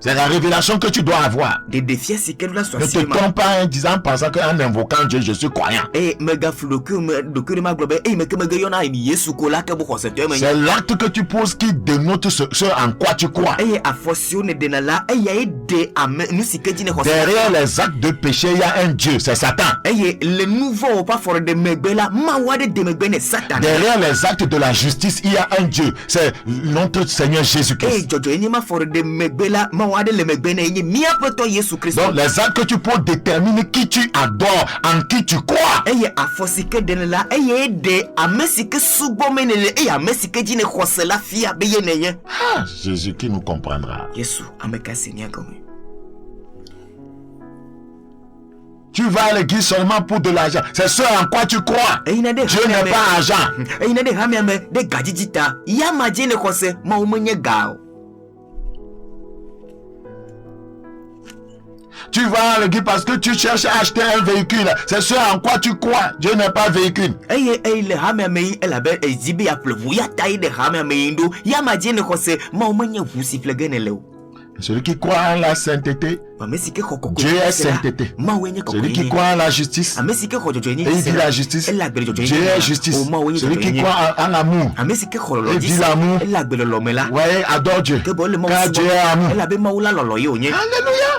C'est la révélation que tu dois avoir. Ne te trompe pas en disant, pensant qu'en invoquant Dieu, je suis croyant. C'est l'acte que tu poses qui dénote ce en quoi tu crois. Derrière les actes de péché, il y a un Dieu, c'est Satan. Derrière les actes de la justice, il y a un Dieu, c'est notre Seigneur Jésus-Christ. Donc les actes que tu peux déterminer qui tu adores, en qui tu crois. Ah, Jésus qui nous comprendra. Tu vas à l'église seulement pour de l'argent. C'est ce en quoi tu crois. Dieu n'est pas argent. Tu vas à l'église parce que tu cherches à acheter un véhicule. C'est ce en quoi tu crois. Dieu n'est pas véhicule. Celui qui croit en la sainteté, Dieu est sainteté. Celui qui croit en la justice, et il dit la justice, Dieu est justice. Celui qui croit en l'amour, il dit l'amour. Ouais, adore Dieu, car Dieu est amour. Alléluia.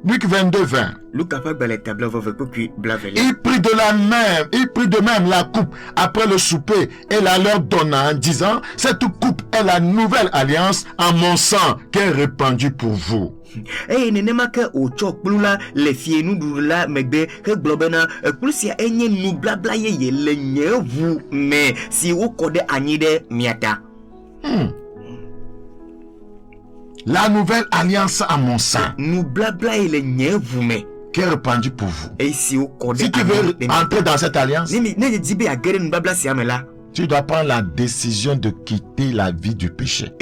Luc 22, 20. Il prit de même la coupe après le souper et la leur donna en disant, cette coupe est la nouvelle alliance en mon sang qui est répandue pour vous. La nouvelle alliance à mon sang qui est répandue pour vous. Si tu veux entrer dans cette alliance, tu dois prendre la décision de quitter la vie du péché.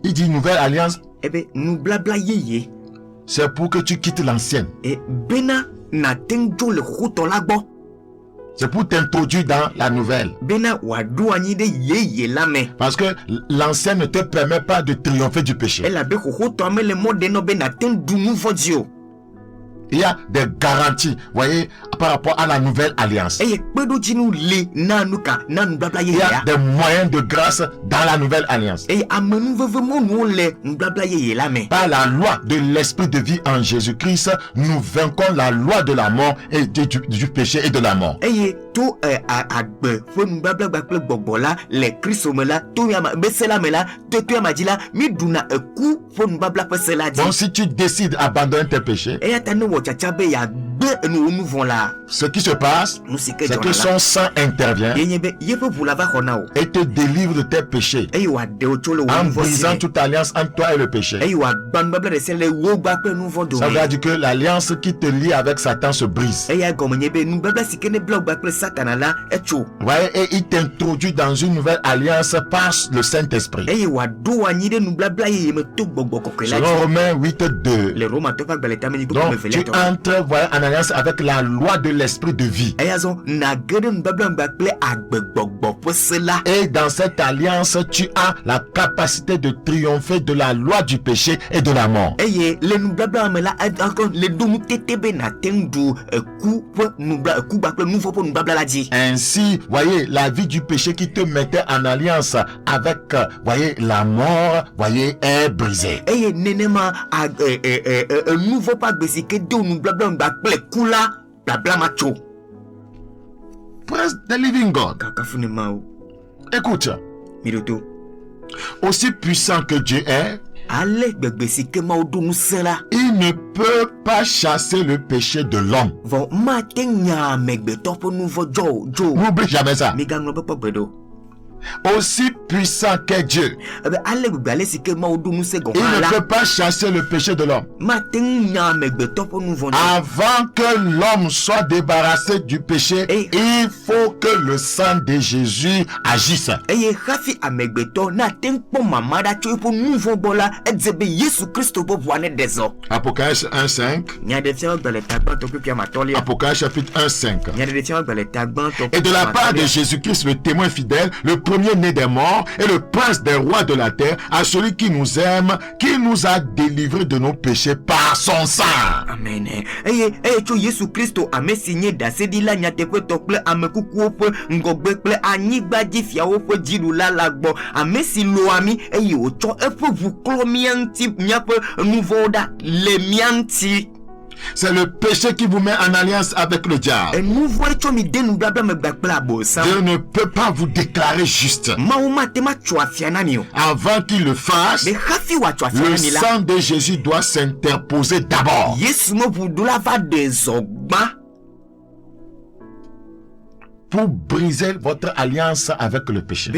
il dit nouvelle alliance. Eh bien, nous blabla yeye. C'est pour que tu quittes l'ancienne. Et bena na tenjo le roto lagbo. C'est pour t'introduire dans la nouvelle. Bena wadouani de yeye lame. Parce que l'ancienne ne te permet pas de triompher du péché. Elle a be roto ame le monde no bena tendu nouveau Dieu. Il y a des garanties, voyez, par rapport à la nouvelle alliance. Il y a des moyens de grâce dans la nouvelle alliance. Par la loi de l'esprit de vie en Jésus-Christ, nous vaincons la loi de la mort et du péché et de la mort. Donc si tu décides d'abandonner tes péchés, ce qui se passe, c'est que son sang intervient et te délivre de tes péchés en brisant toute alliance entre toi et le péché. Ça veut dire que l'alliance qui te lie avec Satan se brise. Ouais, et il t'introduit dans une nouvelle alliance par le Saint-Esprit. Selon Romains 8:2. Donc tu entres en alliance avec la loi de l'esprit de vie. Et dans cette alliance, tu as la capacité de triompher de la loi du péché et de la mort. Ainsi, voyez, la vie du péché qui te mettait en alliance avec, voyez, la mort, voyez, est brisée. Praise the living God. Écoute, aussi puissant que Dieu est, il ne peut pas chasser le péché de l'homme. N'oublie jamais ça. Aussi puissant qu'est Dieu, il ne peut pas chasser le péché de l'homme. Avant que l'homme soit débarrassé du péché, il faut que le sang de Jésus agisse. Apocalypse 1:5. Apocalypse chapitre 1:5. Et de la part de Jésus-Christ, le témoin fidèle, le premier-né des morts et le prince des rois de la terre, à celui qui nous aime, qui nous a délivrés de nos péchés par son sang. Amen. Jésus Christ a signé d'asedi la nyate pe tople amekuku pe ngogbe ple anigba di fiawo pe dilula lagbo amesi loami ocho epe vuklo mianti miape nouveau da le mianti. C'est le péché qui vous met en alliance avec le diable. Dieu ne peut pas vous déclarer juste. Avant qu'il le fasse, le sang de Jésus doit s'interposer d'abord. Pour briser votre alliance avec le péché.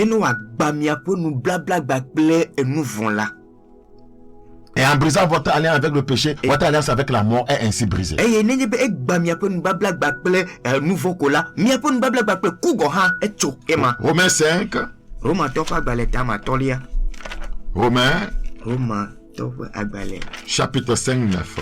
Et en brisant votre alliance avec le péché, votre alliance avec la mort est ainsi brisée. Romains 5. Romains chapitre 5:9.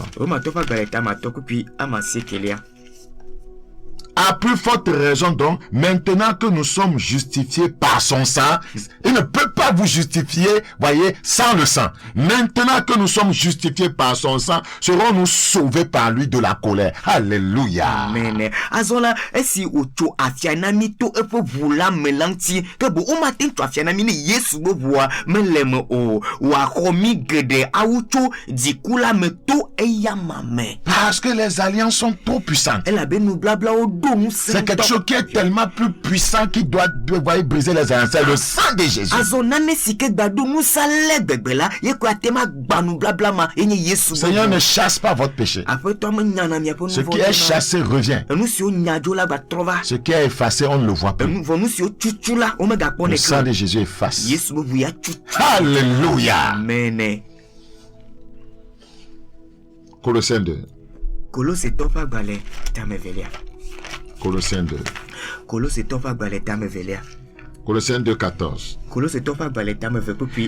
À plus forte raison donc, maintenant que nous sommes justifiés par son sang, il ne peut pas vous justifier, voyez, sans le sang. Maintenant que nous sommes justifiés par son sang, serons-nous sauvés par lui de la colère. Alléluia. Amen. Azola, esi ucho afianami to epo vula melanti, kebo umatin to afianami ni Yesu bo voa meleme o wa komi gede aucho dikula meto eyamame. Parce que les alliances sont trop puissantes. Elle a benu blabla o. C'est quelque chose qui est tellement plus puissant qui doit briser les alliances. C'est le sang de Jésus. Seigneur ne chasse pas votre péché. Ce qui est chassé revient. Ce qui est effacé, on ne le voit plus. Le sang de Jésus efface. Alléluia. Amen. Colossiens 2. Colossiens 2. Colossiens 2:14.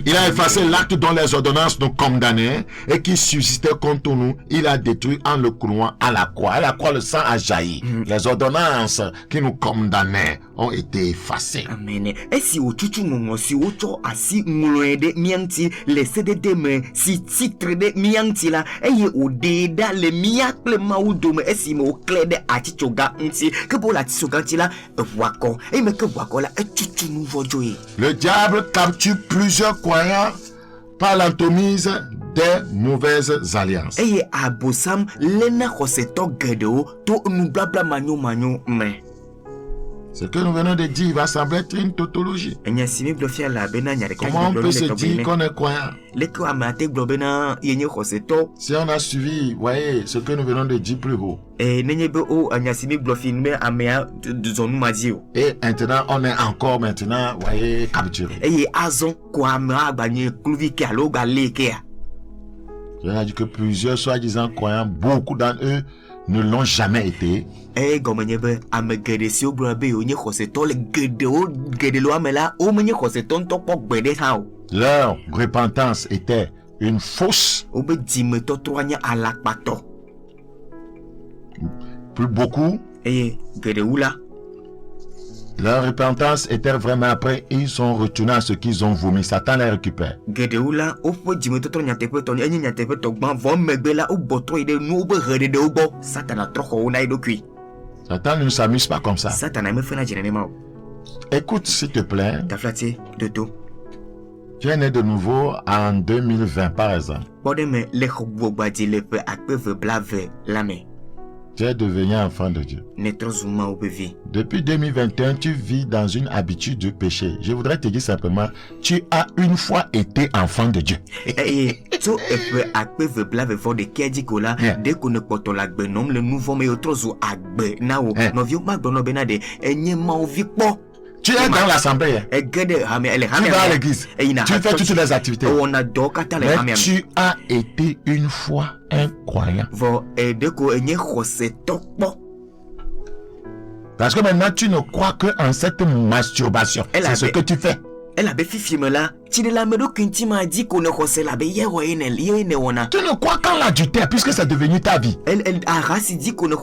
Il a effacé l'acte dont les ordonnances nous condamnaient et qui subsistait contre nous. Il a détruit en le clouant à la croix. À la croix, le sang a jailli. Les ordonnances qui nous condamnaient ont été effacées. Amen. Et si au chuchu mongo si au cho asi ngloede mianti les CDD me si titre de mianti la eye o deda le miakle maudome et si mo clé de atichoga nti que pour la tisoganti la wako et me que wako la et chuchu nous vojoye. Le diable capture plusieurs croyants par l'entomise des mauvaises alliances. Eye abosam lena koseto gedo to nous blabla manyo me. Ce que nous venons de dire va sembler être une tautologie. Comment on peut se dire qu'on est croyant? Si on a suivi, voyez, ce que nous venons de dire plus haut. Et maintenant, on est encore voyez, capturé. Je veux dire que plusieurs soi-disant croyants, beaucoup d'entre eux ne l'ont jamais été. Leur repentance était une fausse. Plus beaucoup. Leur repentance était vraiment après, ils sont retournés à ce qu'ils ont vomi. Satan les récupère. Satan ne s'amuse pas comme ça. Écoute s'il te plaît. Tu es né de nouveau en 2020 par exemple. Tu es devenu enfant de Dieu. Depuis 2021, tu vis dans une habitude de péché. Je voudrais te dire simplement, tu as une fois été enfant de Dieu. Tu es dans l'assemblée. Tu es dans l'église. Tu fais toutes les activités. Mais tu as été une fois un croyant. Parce que maintenant tu ne crois que en cette masturbation. C'est ce que tu fais. Elle a béfié là. Tu ne crois qu'en l'adultère puisque c'est devenu ta vie. Elle a dit qu'on ne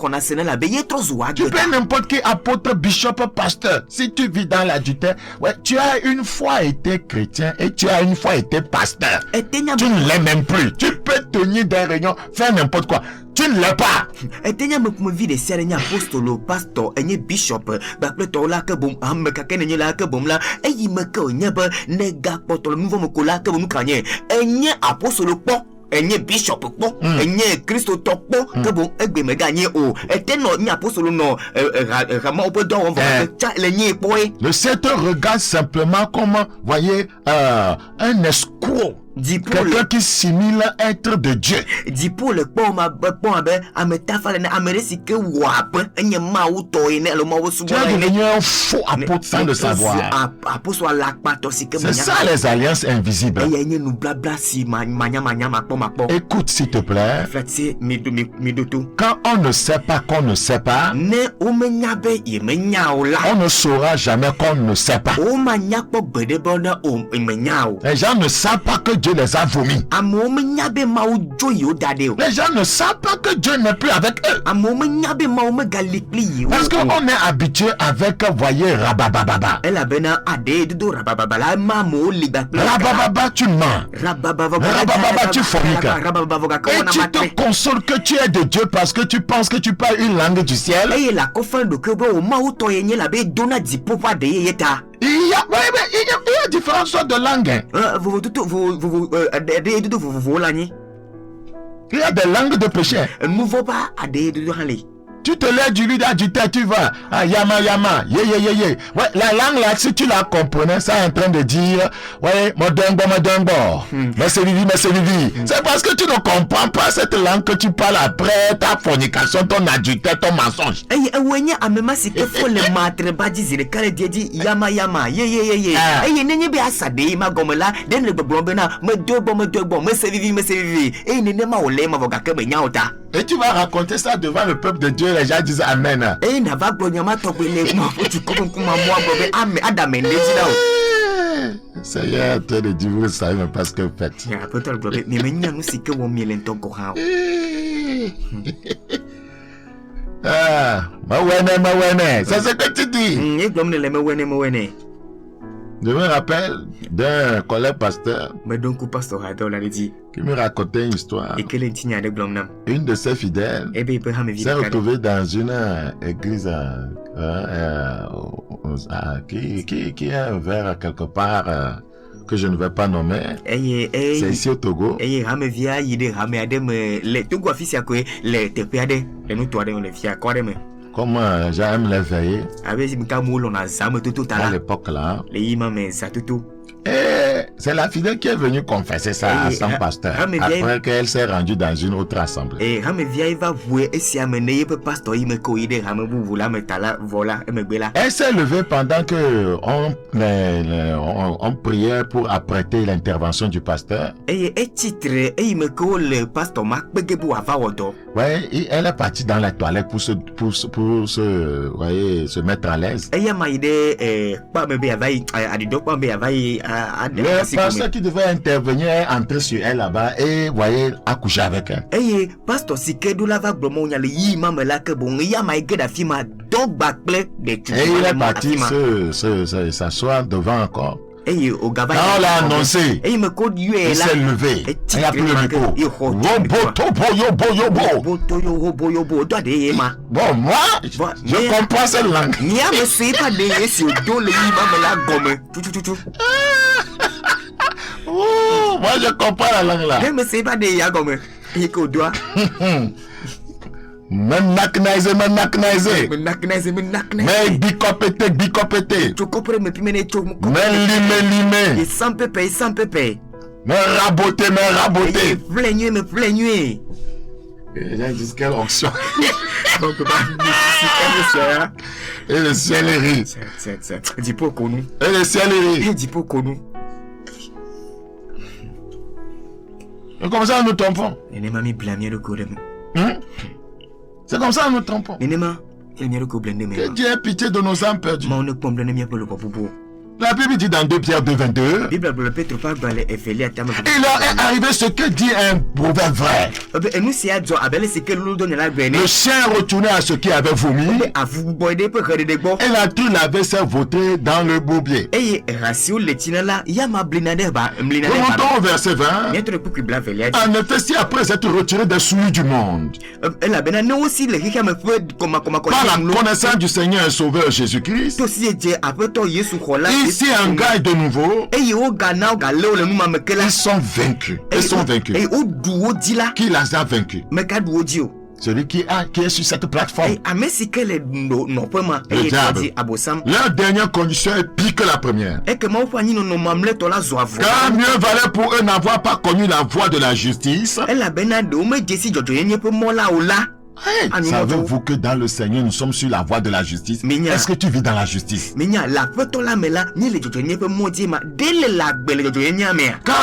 tu peux n'importe quel apôtre, bishop, pasteur. Si tu vis dans l'adultère, ouais, tu as une fois été chrétien et tu as une fois été pasteur. Tu ne l'es même plus. Tu peux tenir des réunions, faire n'importe quoi. Tu ne l'es pas. Et tu me vie de serre apostolo, pasteur, et bishop, baple la que bon, amekakene la que bon la, et il me connaît, nega le nouveau mokola que vous craignez. Et apostolo pont. Enye bishop po enye Christo topo que bon egbe me gagner o était non ni apostolo non rama au don on va le nier poé. Le Seigneur te regarde simplement comme voyez un escroc. Quelqu'un qui simule être de Dieu. Dis pour le pont ma pont abe ametafa na ameresi que wap enye ma uto ene le ma wosu. Tu es devenu un faux apôtre sans le savoir. Apostolo la pato si que c'est ça les alliances invisibles. Enye nous blabla si manya ma écoute s'il te plaît. Quand on ne sait pas qu'on ne sait pas, on ne saura jamais qu'on ne sait pas. Les gens ne savent pas que Dieu les a vomis. Les gens ne savent pas que Dieu n'est plus avec eux. Parce qu'on est habitué avec, voyez, rabababa. Rabababa, tu mens. Rabababa, tu forniques. Et tu te consoles que tu es de Dieu parce que tu penses que tu parles une langue du ciel. Il y a différentes sortes de langues. Il y a des langues de péché. Tu te lèves du lit d'adultère, tu vas à yama, ye. Ouais, la langue là, si tu la comprenais, ça est en train de dire, ouais, modongo. Mais c'est vivi. C'est parce que tu ne comprends pas cette langue que tu parles après ta fornication, ton adultère, ton mensonge. Et tu vas raconter ça devant le peuple de Dieu, les gens disent Amen. Ça y est, en train de dire, vous ne savez même pas ce que vous faites. Ah, Mawene, c'est ce que tu dis. Je me rappelle d'un collègue pasteur qui me racontait une histoire. Une de ses fidèles s'est retrouvée dans une église qui est vers quelque part que je ne vais pas nommer. C'est ici au Togo. Comme j'aime les veiller à l'époque là. Et c'est la fidèle qui est venue confesser ça à son pasteur après qu'elle s'est rendue dans une autre assemblée. Elle s'est levée pendant que on priait pour apprêter l'intervention du pasteur. Ouais, et elle est partie dans la toilette pour se mettre à l'aise. Le pasteur qui devait intervenir est entré sur elle là-bas et voyez accoucher avec elle. Et il est parti s'asseoir devant encore. Quand on l'a annoncé, il s'est levé. Il a pris le micro. Bon, moi, je comprends cette langue. Moi, je comprends la langue là. Mais bicopété. Mais limé. Mais raboté. J'ai dit quelle onction. Et le ciel est ri. Et le ciel est ri. Et comme ça nous trompons. C'est comme ça nous trompons. Que Dieu ait pitié de nos âmes perdues. La Bible dit dans 2 Pierre 2:22. Il est arrivé ce que dit un proverbe vrai. Le chien retournait à ce qui avait vomi. Et la trille avait s'est vautrée dans le bourbier. Remontons au verset 20. En effet, si après s'être retiré des souilles du monde, par la connaissance du Seigneur et Sauveur Jésus-Christ, ici un gars de nouveau, ils sont vaincus. Qui les a vaincus? Celui qui est sur cette plateforme. Le diable. Leur dernière condition est pire que la première. Car mieux valait pour eux n'avoir pas connu la voie de la justice. Savez-vous que dans le Seigneur nous sommes sur la voie de la justice? Est-ce que tu vis dans la justice? Car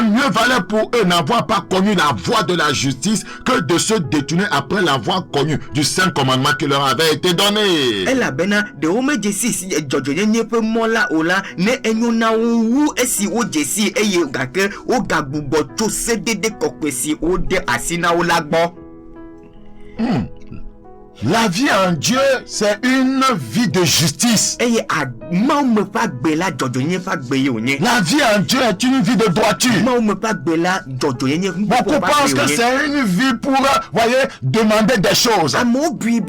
mieux valait pour eux n'avoir pas connu la voie de la justice que de se détourner après l'avoir connu du saint commandement qui leur avait été donné. La vie en Dieu, c'est une vie de justice. La vie en Dieu est une vie de droiture. Beaucoup pensent que c'est une vie pour, demander des choses. Beaucoup,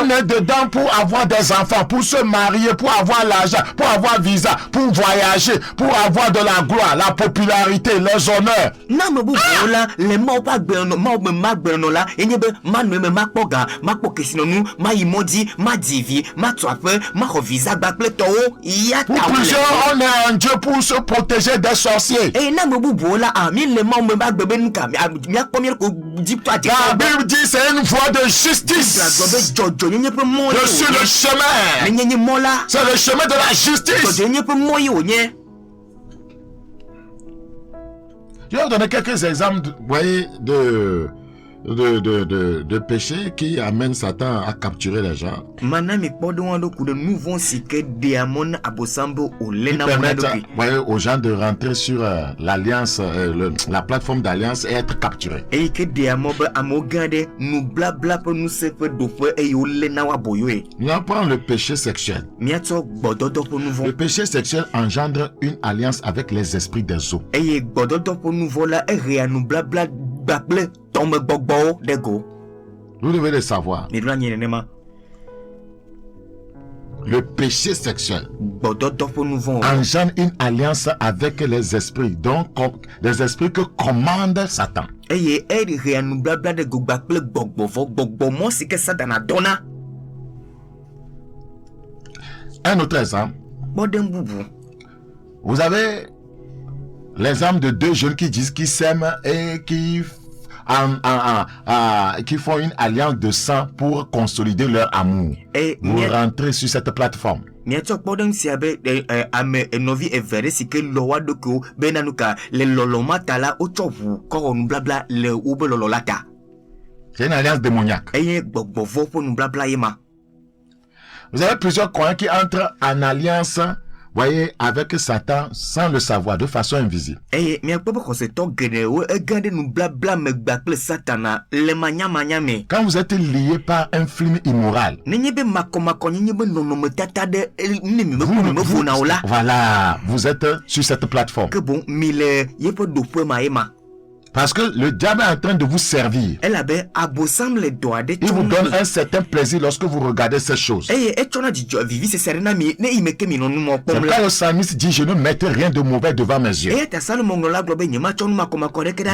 on est dedans pour avoir des enfants, pour se marier, pour avoir l'argent, pour avoir visa, pour voyager, pour avoir de la gloire, la popularité, les honneurs. Pour plusieurs, on est en Dieu pour se protéger des sorciers. La Bible dit c'est une voie de justice. Je suis le chemin. C'est le chemin de la justice. Je vais vous donner quelques exemples, de de péché qui amène Satan à capturer les gens. Qui permettent aux gens de rentrer sur l'alliance, la plateforme d'alliance et être capturés. Nous apprenons le péché sexuel. Le péché sexuel engendre une alliance avec les esprits des eaux. Vous devez le savoir. Le péché sexuel engendre une alliance avec les esprits, donc les esprits que commande Satan. Un autre exemple. Vous avez l'exemple de deux jeunes qui disent qu'ils s'aiment et qui font une alliance de sang pour consolider leur amour. Vous rentrez sur cette plateforme. C'est une alliance démoniaque. Vous avez plusieurs croyants qui entrent en alliance, voyez, avec Satan sans le savoir, de façon invisible. Quand vous êtes lié par un film immoral, voilà, vous êtes sur cette plateforme. Parce que le diable est en train de vous servir. Il vous donne un certain plaisir lorsque vous regardez ces choses. C'est pourquoi le psalmiste dit: je ne mettrai rien de mauvais devant mes yeux.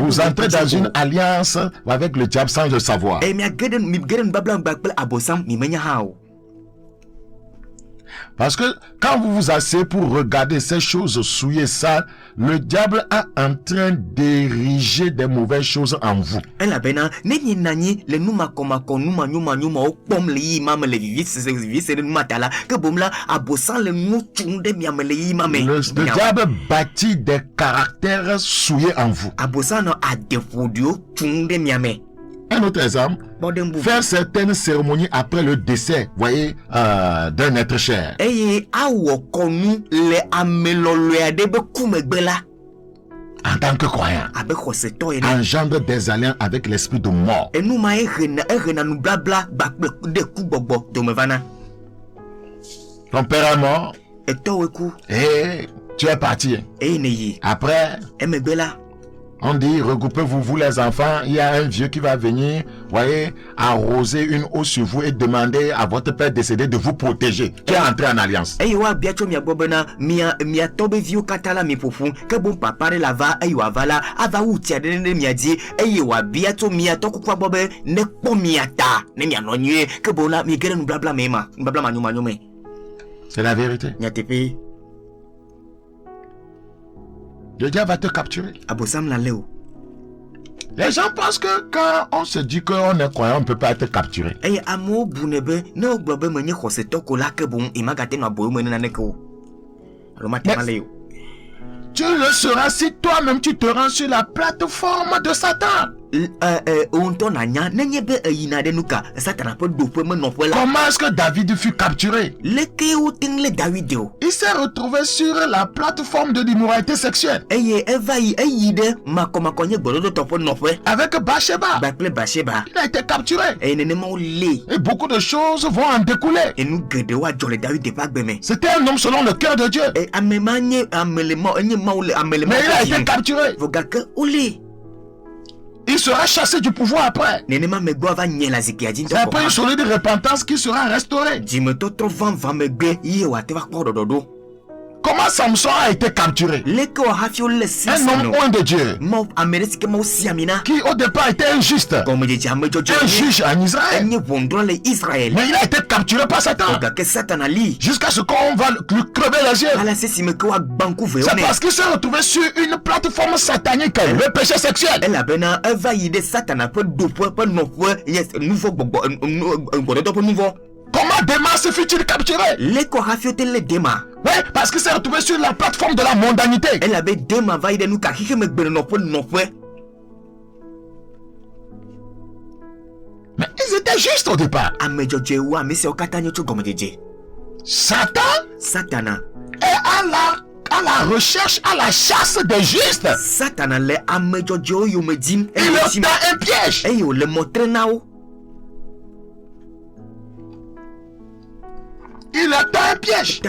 Vous entrez dans une alliance avec le diable sans le savoir. Parce que quand vous vous asseyez pour regarder ces choses souillées, sales, le diable est en train d'ériger des mauvaises choses en vous. Le diable bâtit des caractères souillés en vous. Un autre exemple, faire certaines cérémonies après le décès, voyez, d'un être cher. En tant que croyant, engendre des alliances avec l'esprit de mort. Ton père est mort et tu es parti. Après, on dit: regroupez-vous, vous les enfants, il y a un vieux qui va venir, voyez, arroser une eau sur vous et demander à votre père décédé de vous protéger, qui est entré en alliance. C'est la vérité. Le diable va te capturer. Les gens pensent que quand on se dit qu'on est croyant, on ne peut pas être capturé. Tu le seras si toi-même tu te rends sur la plateforme de Satan. Comment est-ce que David fut capturé? Il s'est retrouvé sur la plateforme de l'immoralité sexuelle avec Bathsheba. Il a été capturé et beaucoup de choses vont en découler. C'était un homme selon le cœur de Dieu, mais il a été capturé. Il sera chassé du pouvoir après. C'est après une solide repentance qui sera restaurée. Comment Samson a été capturé? Un homme loin de Dieu, qui au départ était injuste, un juge en Israël, mais il a été capturé par Satan jusqu'à ce qu'on va lui crever les yeux. C'est parce qu'il s'est retrouvé sur une plateforme satanique, le péché sexuel. Comment Démas fut-il capturé? Oui, parce qu'il s'est retrouvé sur la plateforme de la mondanité. ils étaient justes au départ. Satan est à la recherche, à la chasse des justes. Il leur tend un piège. Il leur tend un piège.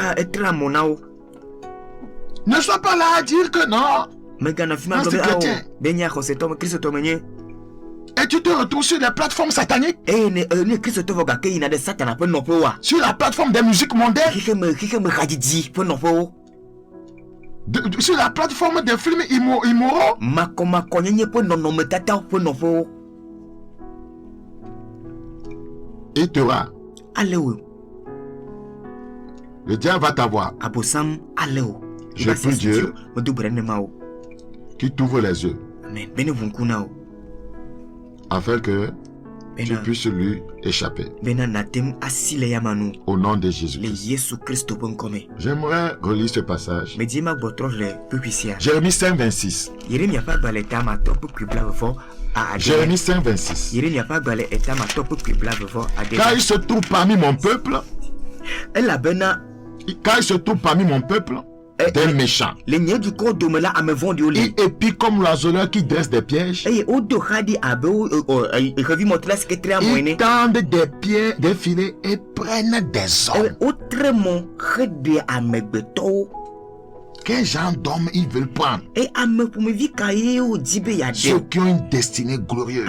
Ne sois pas là à dire que non. C'est chrétien. Et tu te retrouves sur les plateformes sataniques. Sur la plateforme des musiques mondaines. Sur la plateforme des films immoraux. Et tu auras. Le diable va t'avoir. Je prie Dieu qui t'ouvre les yeux afin que tu puisses lui échapper. Au nom de Jésus-Christ. J'aimerais relire ce passage. Jérémie 5, 26. Jérémie 5, 26. Car il se trouve parmi mon peuple. Car il se trouve parmi mon peuple des méchants. Il épie comme l'oiseleur qui dresse des pièges. Ils tendent des filets et prennent des hommes. Quel genre d'hommes ils veulent prendre? Ceux qui ont une destinée glorieuse.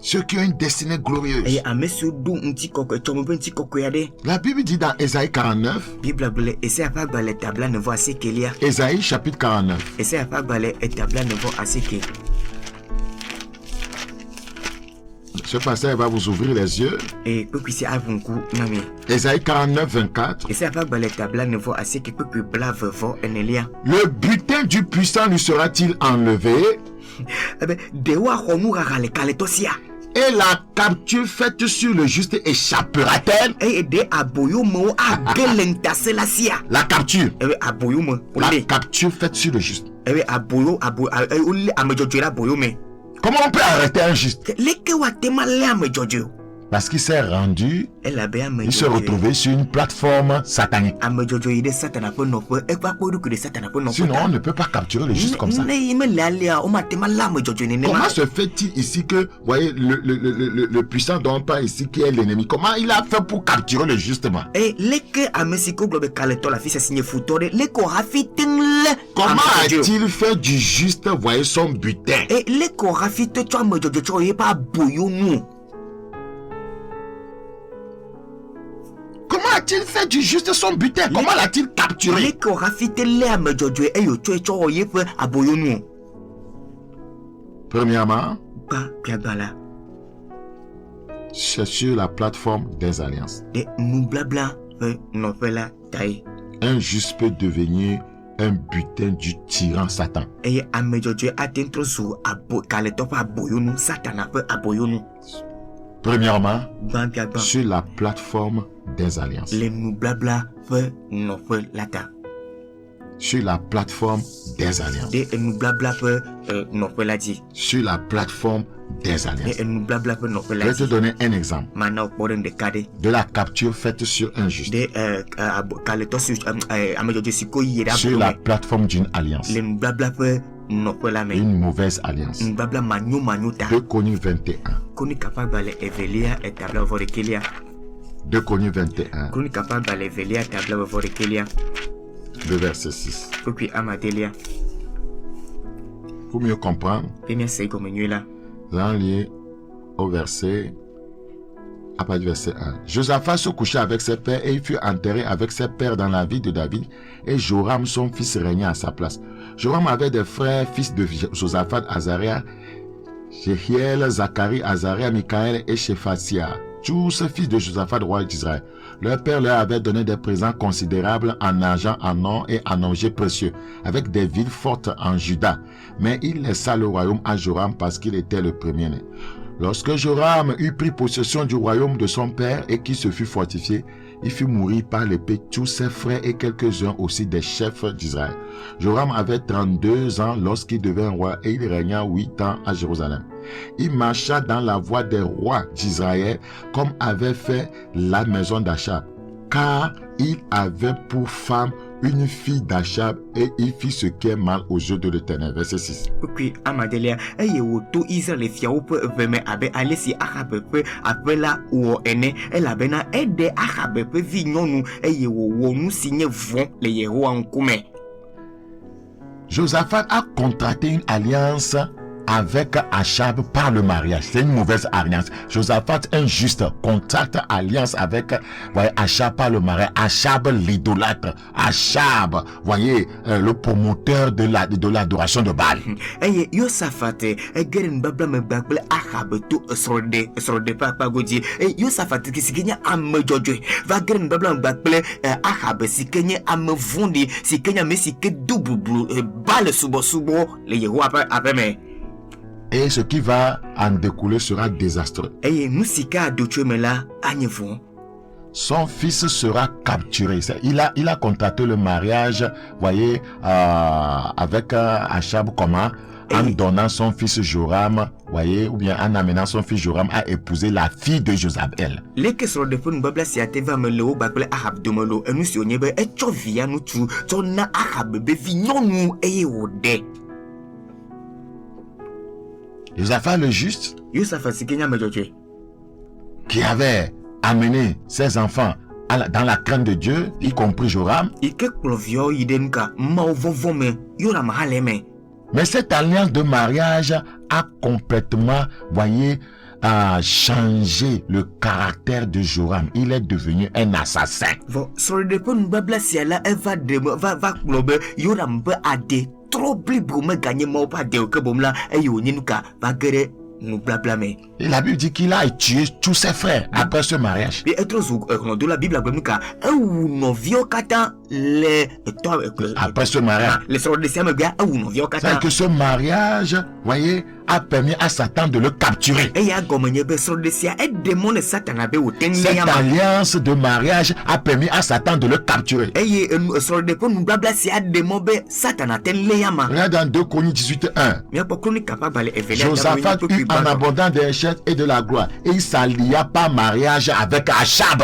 Ceux qui ont une destinée glorieuse. La Bible dit dans Ésaïe 49. Ésaïe chapitre 49. Ce passage va vous ouvrir les yeux. Ésaïe 49, 24. Le butin du puissant lui sera-t-il enlevé? Et la capture faite sur le juste échappera-t-elle? La capture. La capture faite sur le juste. Comment on peut arrêter un juste? Parce qu'il s'est rendu, il s'est retrouvé sur une plateforme satanique. Sinon, on ne peut pas capturer le juste comme ça. Comment se fait-il ici que, vous voyez, le puissant dont on parle ici, qui est l'ennemi, comment il a fait pour capturer le justement? Comment a-t-il fait du juste, vous voyez, son butin? Comment a-t-il fait du juste son butin? Comment l'a-t-il capturé? Premièrement, c'est sur la plateforme des alliances. Un juste peut devenir un butin du tyran Satan. Premièrement, sur la plateforme des alliances. Sur la plateforme des alliances. Sur la plateforme des alliances. Je vais te donner un exemple de la capture faite sur un juste. Sur la plateforme d'une alliance. Une mauvaise alliance. 2 Chroniques 21. 2 Chroniques 21. Le verset 6. Pour mieux comprendre, là, lié au verset, à partir du verset 1. Josaphat se coucha avec ses pères et il fut enterré avec ses pères dans la ville de David, et Joram son fils régna à sa place. Joram avait des frères, fils de Josaphat, Azariah, Jehiel, Zacharie, Azariah, Michaël et Shephatia, tous fils de Josaphat, roi d'Israël. Leur père leur avait donné des présents considérables en argent, en or et en objets précieux, avec des villes fortes en Juda. Mais il laissa le royaume à Joram parce qu'il était le premier-né. Lorsque Joram eut pris possession du royaume de son père et qu'il se fut fortifié, il fit mourir par l'épée tous ses frères et quelques-uns aussi des chefs d'Israël. Joram avait 32 ans lorsqu'il devint roi et il régna 8 ans à Jérusalem. Il marcha dans la voie des rois d'Israël comme avait fait la maison d'Achab, car il avait pour femme une fille d'Achab et il fit ce qui est mal aux yeux de l'Éternel. Verset 6. Puis Amadelia, et woto Israël fiaou pe veme abe alesi Achab pe apela wo ene elabena ede Achab pe vi nyonu eye wo wonu signé vont le Yehowa nkume. Josaphat a contracté une alliance avec Achab par le mariage. C'est une mauvaise alliance. Josaphat, injuste, contracte alliance avec Achab par le mariage. Achab l'idolâtre. Achab, voyez, le promoteur de l'adoration de Baal. Et Yosaphat, geren babla me babla Achab tout sorde papa godi. Et Yosaphat qui si kenya am jojo. Va geren babla me babla Achab si kenya am vondi, si kenya me si ke double Baal subo le Yehowa après mais. Et ce qui va en découler sera désastreux. Son fils sera capturé. Il a contracté le mariage, voyez, avec Achab comment, en donnant son fils Joram, voyez, ou bien en amenant son fils Joram à épouser la fille de Josabel. Josaphat le juste, qui avait amené ses enfants dans la crainte de Dieu, y compris Joram. Mais cette alliance de mariage a complètement, voyez, changé le caractère de Joram. Il est devenu un assassin. Et la Bible dit qu'il a tué tous ses frères après ce mariage. Après ce mariage. C'est que ce mariage, voyez, a permis à Satan de le capturer. Cette alliance de mariage a permis à Satan de le capturer. Regarde dans 2 Chroniques 18:1. Josaphat eut en abondance des richesses et de la gloire, et il s'allia par mariage avec Achab.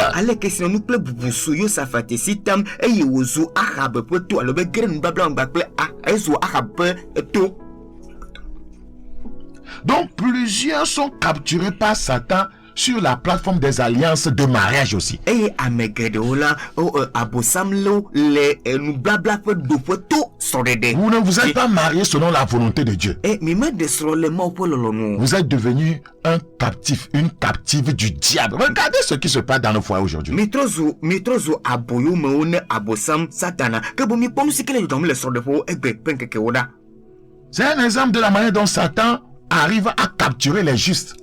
Donc plusieurs sont capturés par Satan sur la plateforme des alliances de mariage aussi. Vous ne vous êtes pas marié selon la volonté de Dieu. Vous êtes devenu un captif, une captive du diable. Regardez ce qui se passe dans nos foyers aujourd'hui. C'est un exemple de la manière dont Satan arrive à capturer les justes.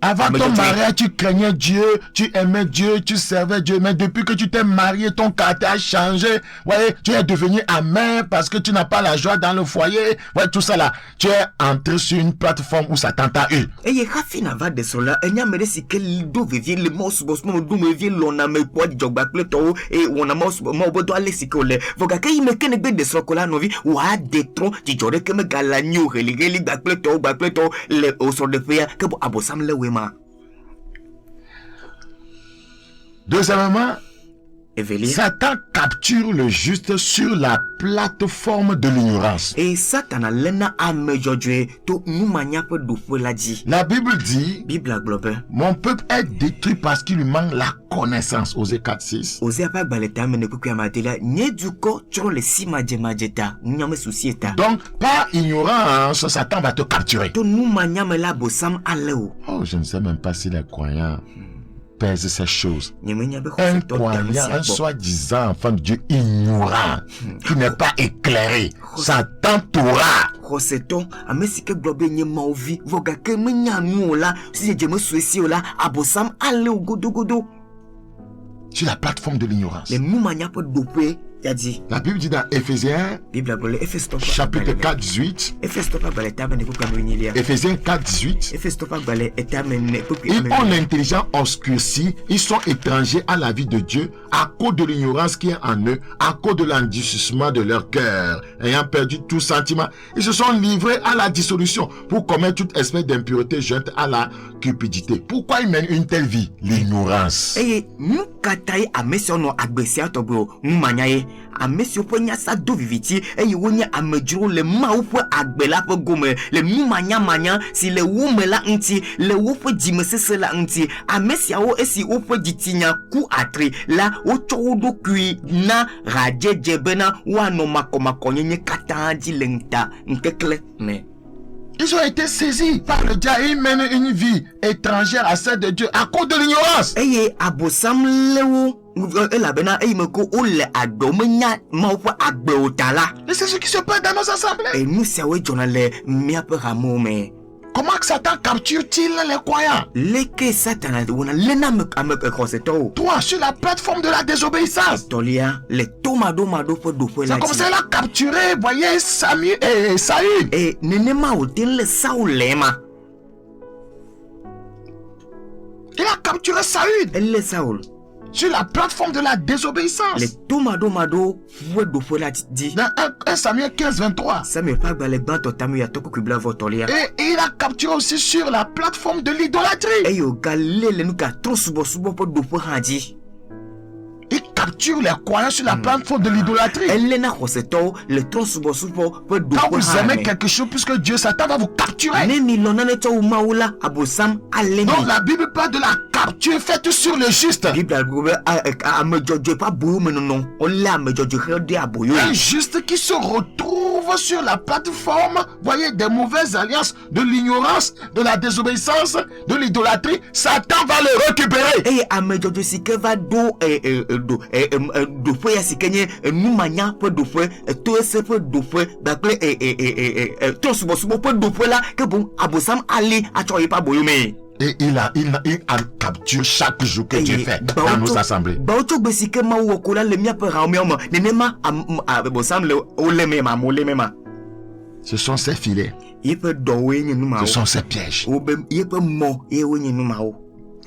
Avant ton mariage, tu craignais Dieu, tu aimais Dieu, tu servais Dieu, mais depuis que tu t'es marié, ton caractère a changé. Ouais, tu es devenu amer parce que tu n'as pas la joie dans le foyer. Ouais, tout ça là. Tu es entré sur une plateforme où Satan t'a eu. Deuxièmement, Satan capture le juste sur la plateforme de l'ignorance. La Bible dit, mon peuple est détruit parce qu'il lui manque la connaissance. Osée 4:6. Donc, par ignorance, Satan va te capturer. Oh, je ne sais même pas si les croyants pèse ces choses. Un croyant, un soi-disant enfant de Dieu ignorant, qui n'est pas éclairé, Satan t'aura. Sur la plateforme de l'ignorance. La Bible dit dans Éphésiens chapitre 4, 18. Éphésiens 4, 18. Ils ont l'intelligence obscurcie, ils sont étrangers à la vie de Dieu à cause de l'ignorance qui est en eux, à cause de l'endurcissement de leur cœur, ayant perdu tout sentiment. Ils se sont livrés à la dissolution pour commettre toute espèce d'impureté jointe à la cupidité. Pourquoi ils mènent une telle vie? L'ignorance. Amesio ponya sa do viviti e wonya amejuro le maufo agbela po gome le numanya manya si le wumela nti le wofo jimesese la nti amesia wo esi wofo jitinya ku atri la ochodo kui na rajeje bena wano makomakonye katanji lengta nkekle ne. Ils ont été saisis par le diable et ils mènent une vie étrangère à celle de Dieu à cause de l'ignorance. Eye abosam lewo la bena e me ko ole adomenya maufo agbe otala. Et c'est ce qui se passe dans nos assemblées. Et nous c'est ouais jonale mi aperamu me. Comment que Satan capture-t-il les croyants? Leke Satan wona lena me koseto. Toi sur la plateforme de la désobéissance. Tolia le tomado fo do fo la. C'est comme ça il a capturé, voyez Samuel et Saül. Et nenema otel le Saulema. Il a capturé Saül. Le Saul. Sur la plateforme de la désobéissance. Le tomado fo do fo la dit. Dans 1 Samuel 15, 23. Samuel pas le banto tamu ya toko kubla votolia. Et il a capturé aussi sur la plateforme de l'idolâtrie. Et yo galele nous ka trop subo po do fo handi. Il capture les croyants sur la plateforme de l'idolâtrie. Quand vous aimez quelque chose, puisque Dieu, Satan va vous capturer. Donc la Bible parle de la capture faite sur le juste. Un juste qui se retrouve sur la plateforme, voyez, des mauvaises alliances, de l'ignorance, de la désobéissance, de l'idolâtrie. Satan va le récupérer. do fo ya sikenye numanya po do fo to ese po do fo bakle to subo po do fo la ke bon abosam ali achoye pa boyume. Et il en capture chaque jour que Dieu fait dans nos assemblées. Ce sont ces filets. Ce sont ces pièges.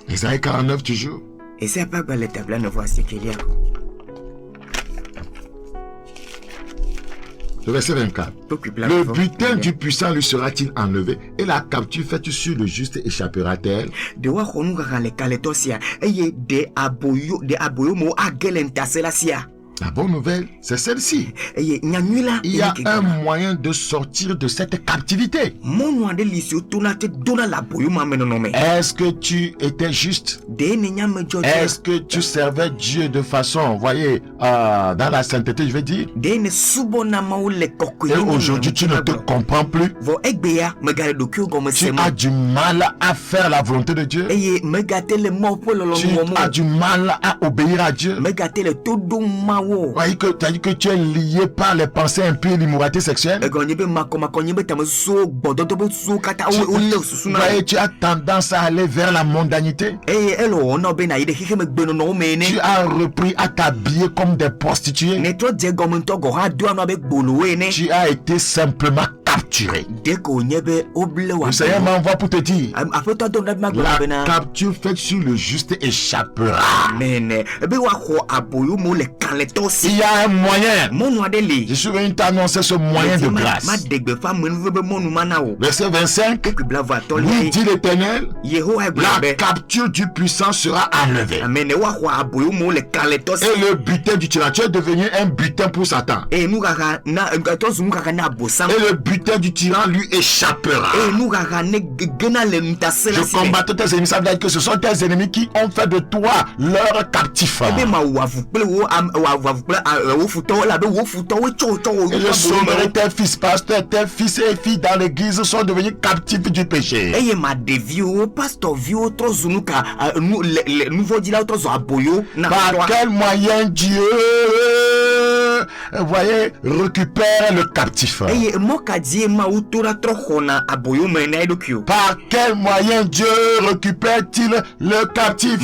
Isaïe 49 toujours. Et c'est pas le tableau ne voit ce qu'il y a. Le verset 24. Le butin du puissant lui sera-t-il enlevé et la capture faite sur le juste échappera-t-elle? La bonne nouvelle, c'est celle-ci. Il y a un moyen de sortir de cette captivité. Est-ce que tu étais juste? Est-ce que tu servais Dieu de façon, voyez, dans la sainteté, je vais dire? Et aujourd'hui, tu ne te comprends plus. Tu as du mal à faire la volonté de Dieu. Tu as du mal à obéir à Dieu. Voyez que tu es lié par les pensées impures et l'immoralité sexuelle. Voyez, tu as tendance à aller vers la mondanité. Tu as repris à t'habiller comme des prostituées. Tu as été simplement capturé. Le Seigneur m'envoie pour te dire, la capture faite sur le juste échappera. Il y a un moyen. Je suis venu t'annoncer ce moyen de grâce. Verset 25. Oui, dit l'Éternel, la capture du puissant sera enlevée. Et le butin du tyran, tu es devenu un butin pour Satan. Et le butin du tyran lui échappera. Je combattais tes ennemis, ça veut dire que ce sont tes ennemis qui ont fait de toi leur captif. Et je sauverai tes fils, pasteurs, tes fils et filles dans l'église sont devenus captifs du péché. Par quel moyen Dieu voyez, récupère le captif. Par quel moyen Dieu récupère-t-il le captif?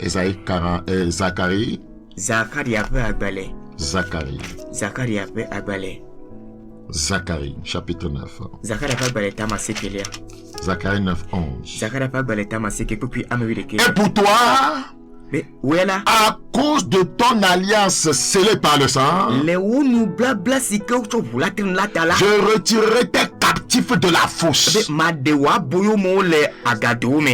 Esaïe 40, Zacharie. Zacharie, chapitre 9. Zacharie 9, 11. Et pour toi, à cause de ton alliance scellée par le sang, je retirerai tes captifs de la fosse. Tu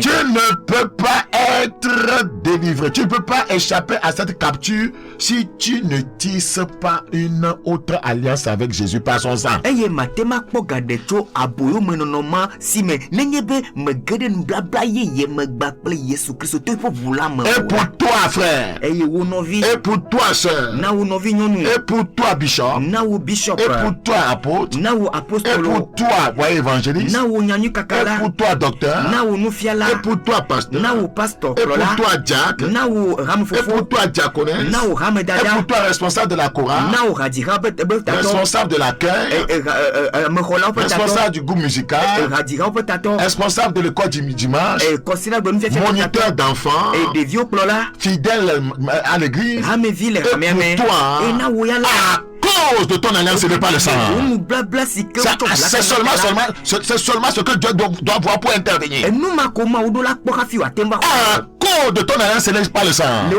ne peux pas être délivré. Tu ne peux pas échapper à cette capture si tu ne tisses pas une autre alliance avec Jésus par son sang. Et pour toi, frère. Et pour toi, sœur. Et pour toi, bishop. Et pour toi, apôtre. Et pour toi, évangéliste. Et pour toi, docteur. Et pour toi, pasteur. Et pour toi, diacre. Et pour toi, diaconesse. Et pour toi, responsable de la chorale. Responsable de l'accueil. Responsable du groupe musical. Responsable de l'école du dimanche. Moniteur d'enfants. Fidèle à l'église. Et pour toi, à cause de ton alliance, ce n'est pas le sang. C'est seulement ce que Dieu doit voir pour intervenir. À cause de ton alliance, ce n'est pas le sang.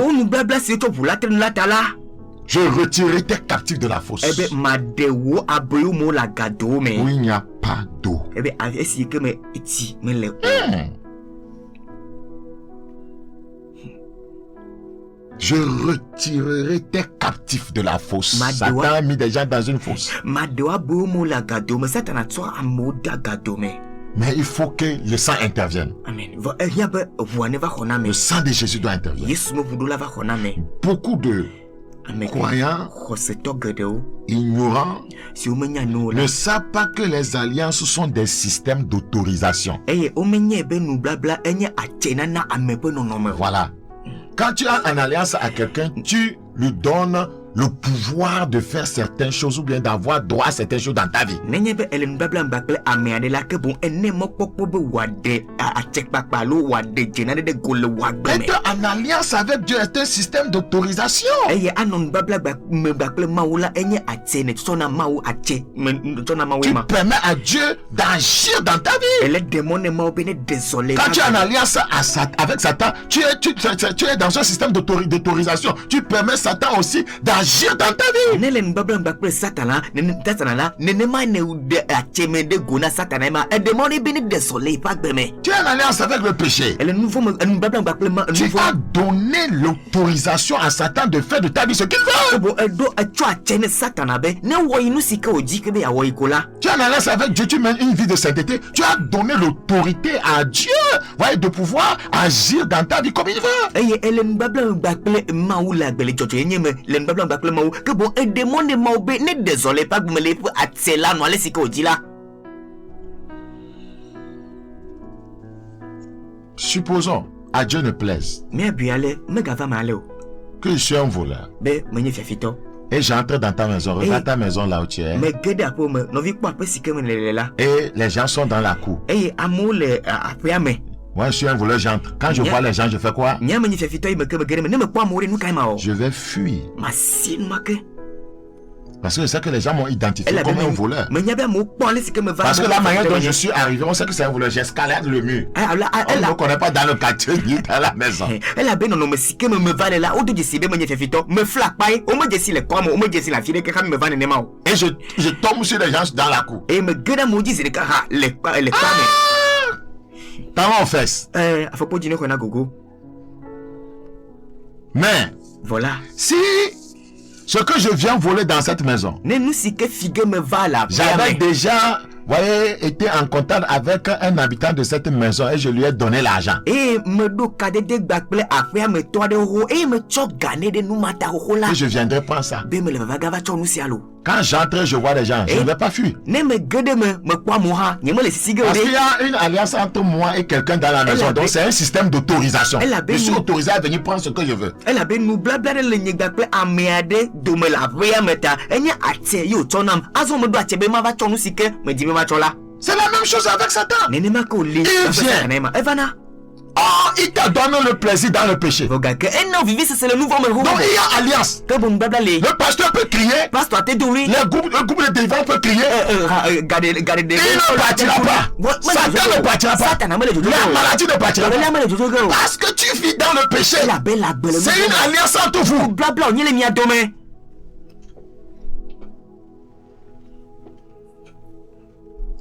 Je retirerai tes captifs de la fosse où il n'y a pas d'eau. Je retirerai tes captifs de la fosse. Satan a mis des gens dans une fosse. Mais il faut que le sang intervienne. Le sang de Jésus doit intervenir. Beaucoup de croyants ignorants ne savent pas que les alliances sont des systèmes d'autorisation. Voilà. Quand tu as une alliance à quelqu'un, tu lui donnes le pouvoir de faire certaines choses ou bien d'avoir droit à certaines choses dans ta vie. Être en alliance avec Dieu est un système d'autorisation. Tu permets à Dieu d'agir dans ta vie. Quand tu es en alliance avec Satan, tu es dans un système d'autorisation. Tu permets Satan aussi d'agir dans ta vie. Tu es en alliance avec le péché. Tu as donné l'autorisation à Satan de faire de ta vie ce qu'il veut. Tu es en alliance avec Dieu, tu mènes une vie de sainteté. Tu as donné l'autorité à Dieu, de pouvoir agir dans ta vie comme il veut. Supposons à Dieu ne plaise que je suis un voleur et j'entre dans ta maison. Regarde ta maison là où tu es. Et les gens sont dans la cour. Moi, je suis un voleur, j'entre. Quand je vois les gens, je fais quoi? Je vais fuir. Parce que je sais que les gens m'ont identifié comme un voleur. Parce que la manière dont je suis arrivé, on sait que c'est un voleur. J'escalade le mur. On ne me connaît pas dans le quartier ni dans la maison. Et je tombe sur les gens dans la cour. Dans mon fesse. Mais voilà. Si ce que je viens voler dans cette maison, j'avais déjà été en contact avec un habitant de cette maison et je lui ai donné l'argent. Et je viendrai prendre ça. Quand j'entre, je vois des gens, je ne vais pas fuir. Parce qu'il y a une alliance entre moi et quelqu'un dans la maison. Donc c'est un système d'autorisation. Je suis autorisé à venir prendre ce que je veux. C'est la même chose avec Satan. Il vient. Oh, il te donne le plaisir dans le péché. Donc il y a alliance. Le pasteur peut crier. Le groupe de délivrance peut crier. Il ne partira pas. Satan ne partira pas. La maladie ne partira pas. Parce que tu vis dans le péché. C'est une alliance entre vous.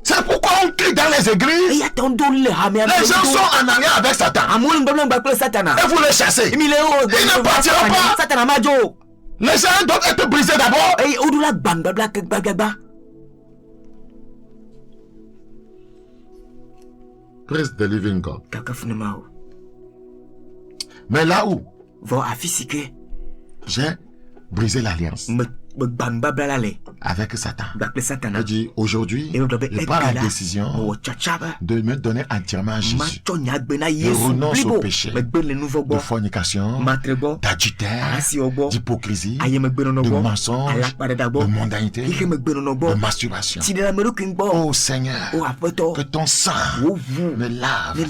C'est pourquoi on crie dans les églises. Les gens sont en alliance avec Satan. Et vous les chassez. Il ne partira pas. Les gens doivent être brisés d'abord. Praise the living God. Mais là où j'ai brisé l'alliance avec Satan, je dis aujourd'hui, je prends la décision de me donner entièrement à Jésus. Je renonce au péché de fornication, d'adultère, d'hypocrisie, de mensonge, de mondanité, de masturbation. Oh Seigneur, que ton sang me lave et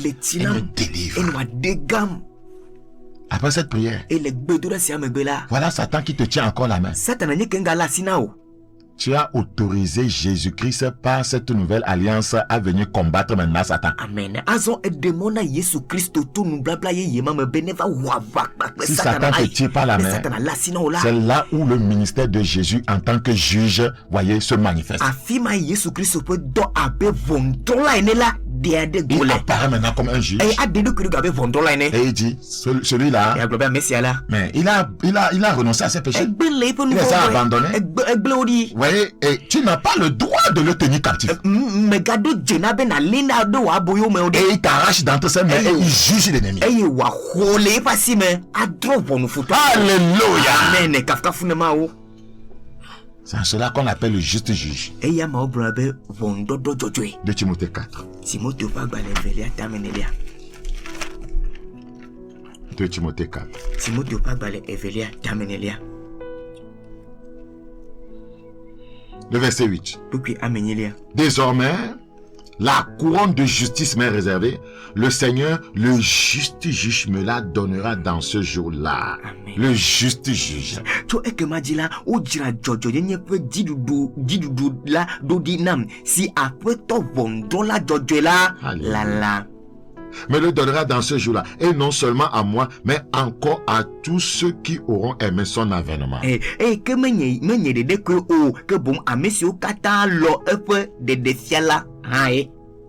me délivre. Après cette prière, voilà Satan qui te tient encore la main. Tu as autorisé Jésus-Christ par cette nouvelle alliance à venir combattre maintenant Satan. Amen. Si Satan te tire par la main, c'est là où le ministère de Jésus en tant que juge, voyez, se manifeste. Il apparaît maintenant comme un juge. Et il dit, celui-là, mais il a renoncé à ses péchés. Il les a abandonnés. Vous voyez, et tu n'as pas le droit de le tenir captif. Et il t'arrache d'entre ses mains et il juge l'ennemi. Alléluia. C'est cela qu'on appelle le juste juge. De Timothée 4. De Timothée 4. Le verset 8. Désormais, la couronne de justice m'est réservée. Le Seigneur, le juste juge, me la donnera dans ce jour-là. Amen. Le juste juge. Me le donnera dans ce jour-là. Et non seulement à moi, mais encore à tous ceux qui auront aimé son avènement.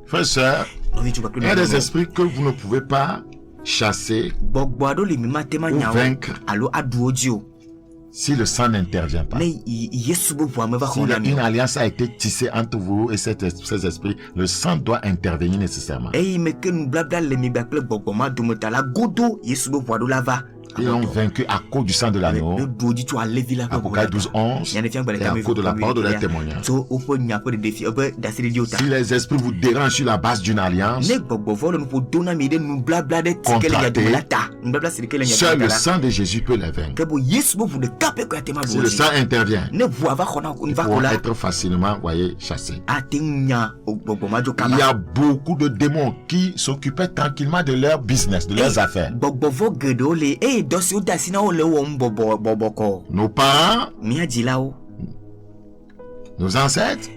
Frères et sœurs, il y a des esprits que vous ne pouvez pas chasser ou vaincre si le sang n'intervient pas. Si une alliance a été tissée entre vous et ces esprits, le sang doit intervenir nécessairement. Ils ont vaincu à cause du sang de l'agneau. Apocalypse 12:11. Et à cause de la parole de leur témoignage. Si les esprits vous dérangent sur la base d'une alliance, seul le sang de Jésus peut les vaincre. Si le sang intervient, ils pourront être facilement, voyez, chassés. Il y a beaucoup de démons qui s'occupaient tranquillement de leur business, de leurs affaires. Nos parents, nos ancêtres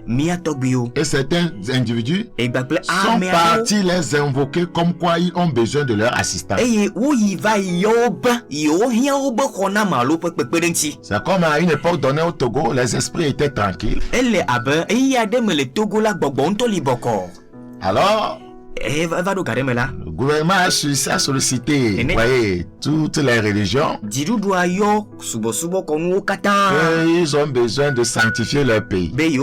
et certains individus sont partis les invoquer comme quoi ils ont besoin de leur assistance. C'est comme à une époque donnée au Togo, les esprits étaient tranquilles. Alors, le gouvernement a sollicité, voyez, toutes les religions. Ils ont besoin de sanctifier leur pays. Les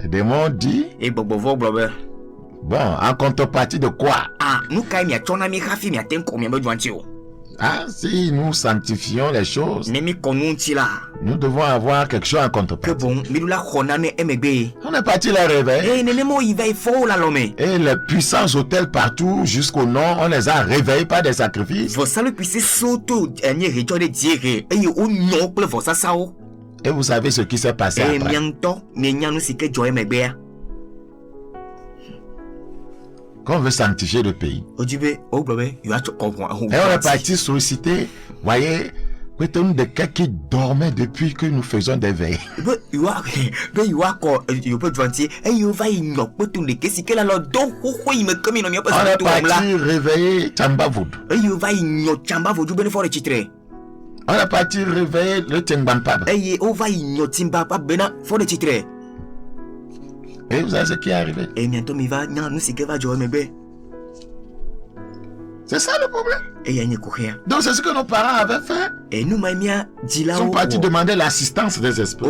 démons disent, bon, en contrepartie de quoi? Ah, si nous sanctifions les choses, nous devons avoir quelque chose en contrepartie. On est parti les réveiller. Et les puissances autels partout jusqu'au nord, on les a réveillés par des sacrifices. Et vous savez ce qui s'est passé après. Quand on veut sanctifier le pays. Et on est parti solliciter, voyez, de quelqu'un qui dormait depuis que nous faisons des veilles. On est parti réveiller Tchambavoud. On est parti réveiller le Tchembampab. Et vous savez ce qui est arrivé? C'est ça le problème. Donc c'est ce que nos parents avaient fait. Ils sont partis demander l'assistance des esprits.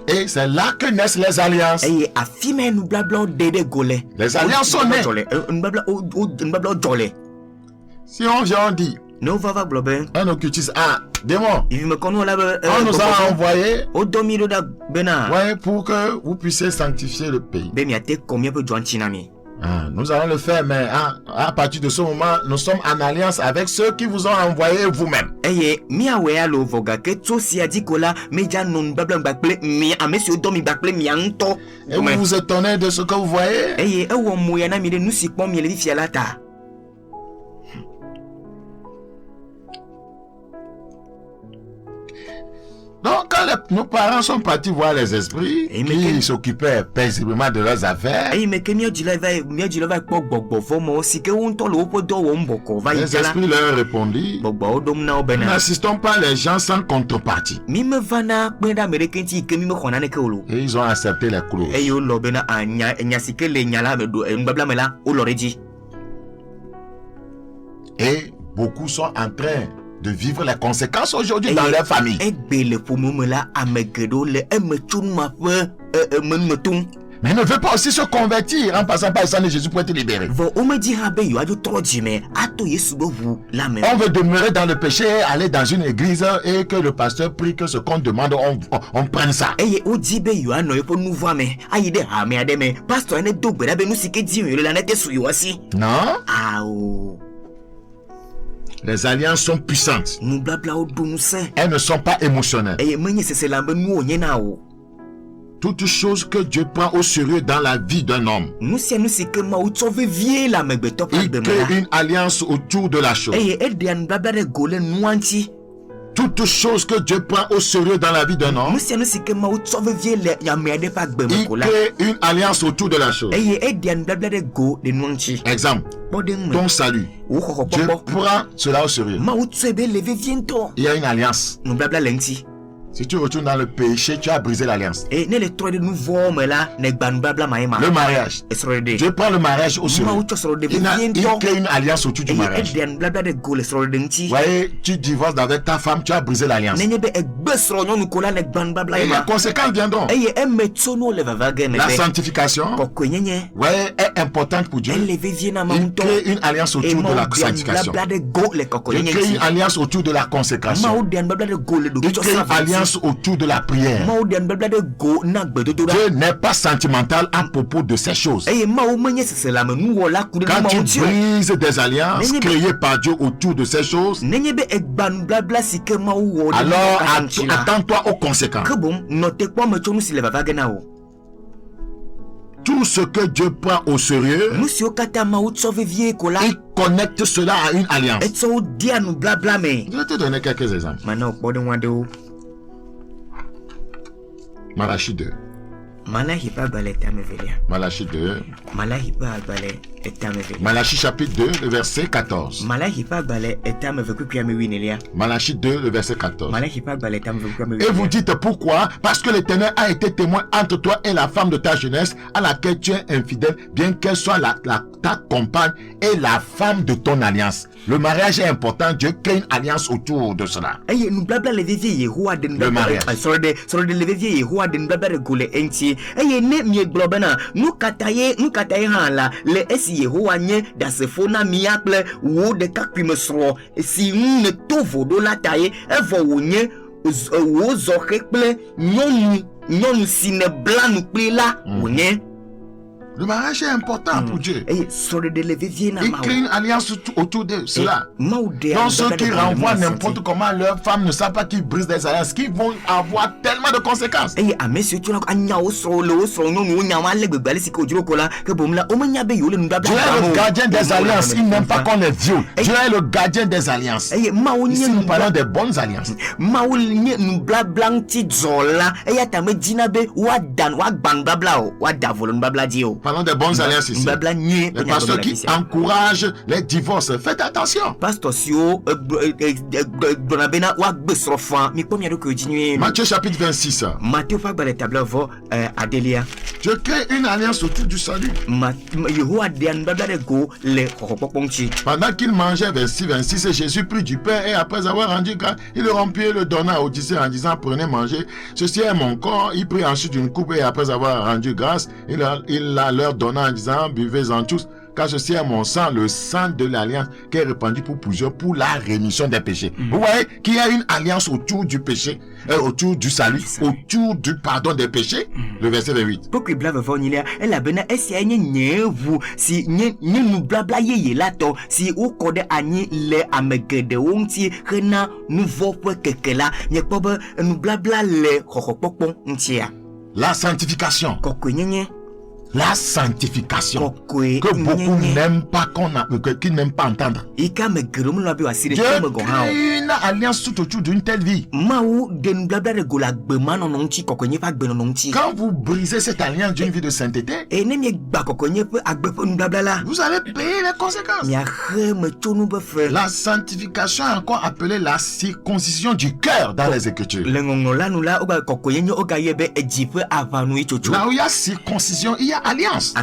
Et c'est là que naissent les alliances. Les alliances sont nées. Si on vient, on dit, un occultiste, démon, on nous a envoyé pour que vous puissiez sanctifier le pays. Nous allons le faire, mais à partir de ce moment, nous sommes en alliance avec ceux qui vous ont envoyé vous-même. Et vous vous étonnez de ce que vous voyez. Donc, quand nos parents sont partis voir les esprits qui s'occupaient paisiblement de leurs affaires, les esprits leur répondit, n'assistons pas les gens sans contrepartie. Et ils ont accepté les clauses. Et beaucoup sont en train de vivre les conséquences aujourd'hui dans leur famille. Mais ne veut pas aussi se convertir en passant par le sang de Jésus pour être libéré. On veut demeurer dans le péché, aller dans une église et que le pasteur prie que ce qu'on demande, on prenne ça. Non. Les alliances sont puissantes. Elles ne sont pas émotionnelles. Toute chose que Dieu prend au sérieux dans la vie d'un homme, il crée une alliance autour de la chose. Toute chose que Dieu prend au sérieux dans la vie d'un homme, il crée une alliance autour de la chose. Exemple, ton salut. Dieu prend cela au sérieux. Il y a une alliance. Si tu retournes dans le péché, tu as brisé l'alliance. Le mariage. Dieu prend le mariage au sérieux. Il crée une alliance autour du mariage. Vous voyez, tu divorces avec ta femme, tu as brisé l'alliance. Et les conséquences viendront. La sanctification, ouais, est importante pour Dieu. Il crée une alliance autour de la sanctification. Il crée une alliance autour de la consécration. Il crée une alliance autour de la prière. Dieu n'est pas sentimental à propos de ces choses. Quand tu brises des alliances créées par Dieu autour de ces choses, alors attends-toi aux conséquences. Tout ce que Dieu prend au sérieux, il connecte cela à une alliance. Je vais te donner quelques exemples. Malachie 2. Malachie 2. Malachie chapitre 2, le verset 14. Malachie 2, le verset 14. Et vous dites pourquoi? Parce que l'Éternel a été témoin entre toi et la femme de ta jeunesse à laquelle tu es infidèle, bien qu'elle soit ta compagne et la femme de ton alliance. Le mariage est important. Dieu crée une alliance autour de cela. Le mariage. si Yehowa nye dasefo na mia kple wo de kakui me sro si ne to vodo la taye evo wo nye wo zo kple nyonu si ne blanu kple la wo nye. Le mariage est important pour Dieu. Il crée une alliance autour de cela. Donc ceux qui renvoient n'importe comment leurs femmes ne savent pas qu'ils brisent des alliances, qui vont avoir tellement de conséquences. Dieu est le gardien des alliances. Il n'aime pas qu'on les viole. Dieu est le gardien des alliances. Ici nous parlons des bonnes alliances. Parlons des bonnes alliances ici. Les pasteurs qui encouragent les divorces, faites attention. Matthieu chapitre 26. Je crée une alliance autour du salut. Pendant qu'il mangeait, verset 26, Jésus prit du pain et après avoir rendu grâce, il le rompit et le donna aux disciples en disant, prenez, mangez, ceci est mon corps. Il prit ensuite une coupe et après avoir rendu grâce, il la leur donna en disant, buvez-en tous, car ceci est mon sang, le sang de l'alliance qui est répandu pour plusieurs pour la rémission des péchés. Vous voyez qu'il y a une alliance autour du péché, autour du salut, autour du pardon des péchés. Le verset 28. La sanctification. La sanctification que beaucoup n'aiment pas qu'ils n'aiment pas entendre. Dieu crée une alliance tout autour d'une telle vie. Quand vous brisez cette alliance d'une vie de sainteté, vous allez payer les conséquences. La sanctification est encore appelée la circoncision du cœur dans les Écritures. Là où il y a circoncision, il y a alliance.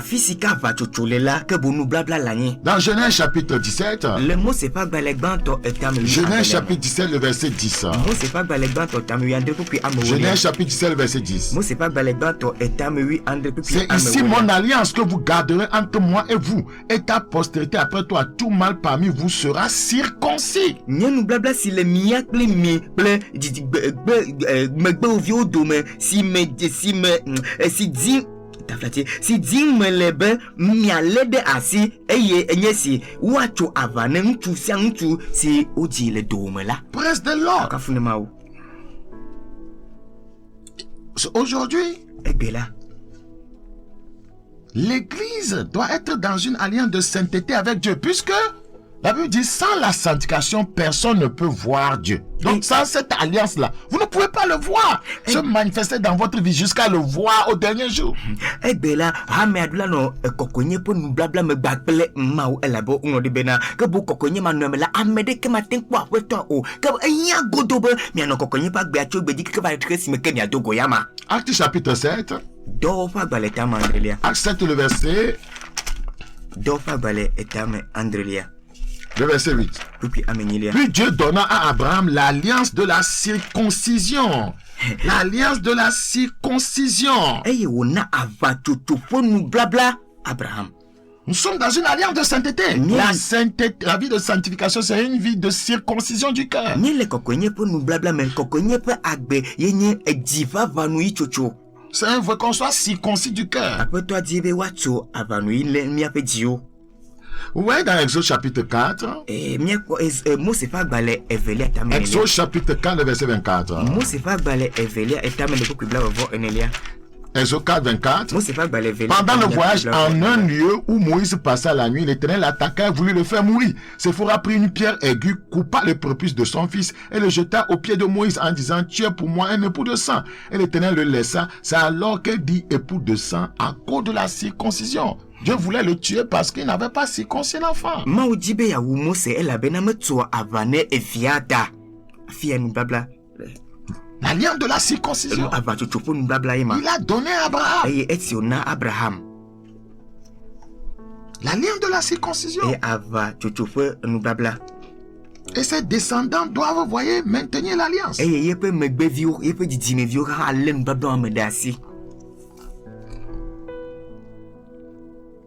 Dans Genèse chapitre 17, Genèse chapitre 17, le verset 10. Genèse chapitre 17, le verset 10. C'est ici mon alliance que vous garderez entre moi et vous, et ta postérité après toi. Tout mal parmi vous sera circoncis. Si ding me lebe mialede asi enyesi wacho avane ntu siantu si oji le domela. Praise the Lord. Aujourd'hui, l'Église doit être dans une alliance de sainteté avec Dieu, puisque la Bible dit, sans la sanctification, personne ne peut voir Dieu. Donc, sans cette alliance-là, vous ne pouvez pas le voir. Se manifester dans votre vie jusqu'à le voir au dernier jour. Acte chapitre 7. Acte 7, le verset. Le verset 8. Puis Dieu donna à Abraham l'alliance de la circoncision. L'alliance de la circoncision. Nous sommes dans une alliance de sainteté. La vie de sanctification, c'est une vie de circoncision du cœur. C'est un vrai qu'on soit circoncis du cœur. Ouais, dans Exode chapitre 4. Exode chapitre 4, le verset 24. Exode 4, 24. Pendant le voyage, en un lieu où Moïse passa la nuit, l'Éternel attaqua et voulut le faire mourir. Séphora prit une pierre aiguë, coupa le prépuce de son fils et le jeta aux pieds de Moïse en disant, tu es pour moi un époux de sang. Et l'Éternel le laissa. C'est alors qu'elle dit époux de sang à cause de la circoncision. Dieu voulait le tuer parce qu'il n'avait pas circoncis l'enfant. L'alliance de la circoncision. Il a donné à Abraham. L'alliance de la circoncision. Et ses descendants doivent, vous voyez, maintenir l'alliance.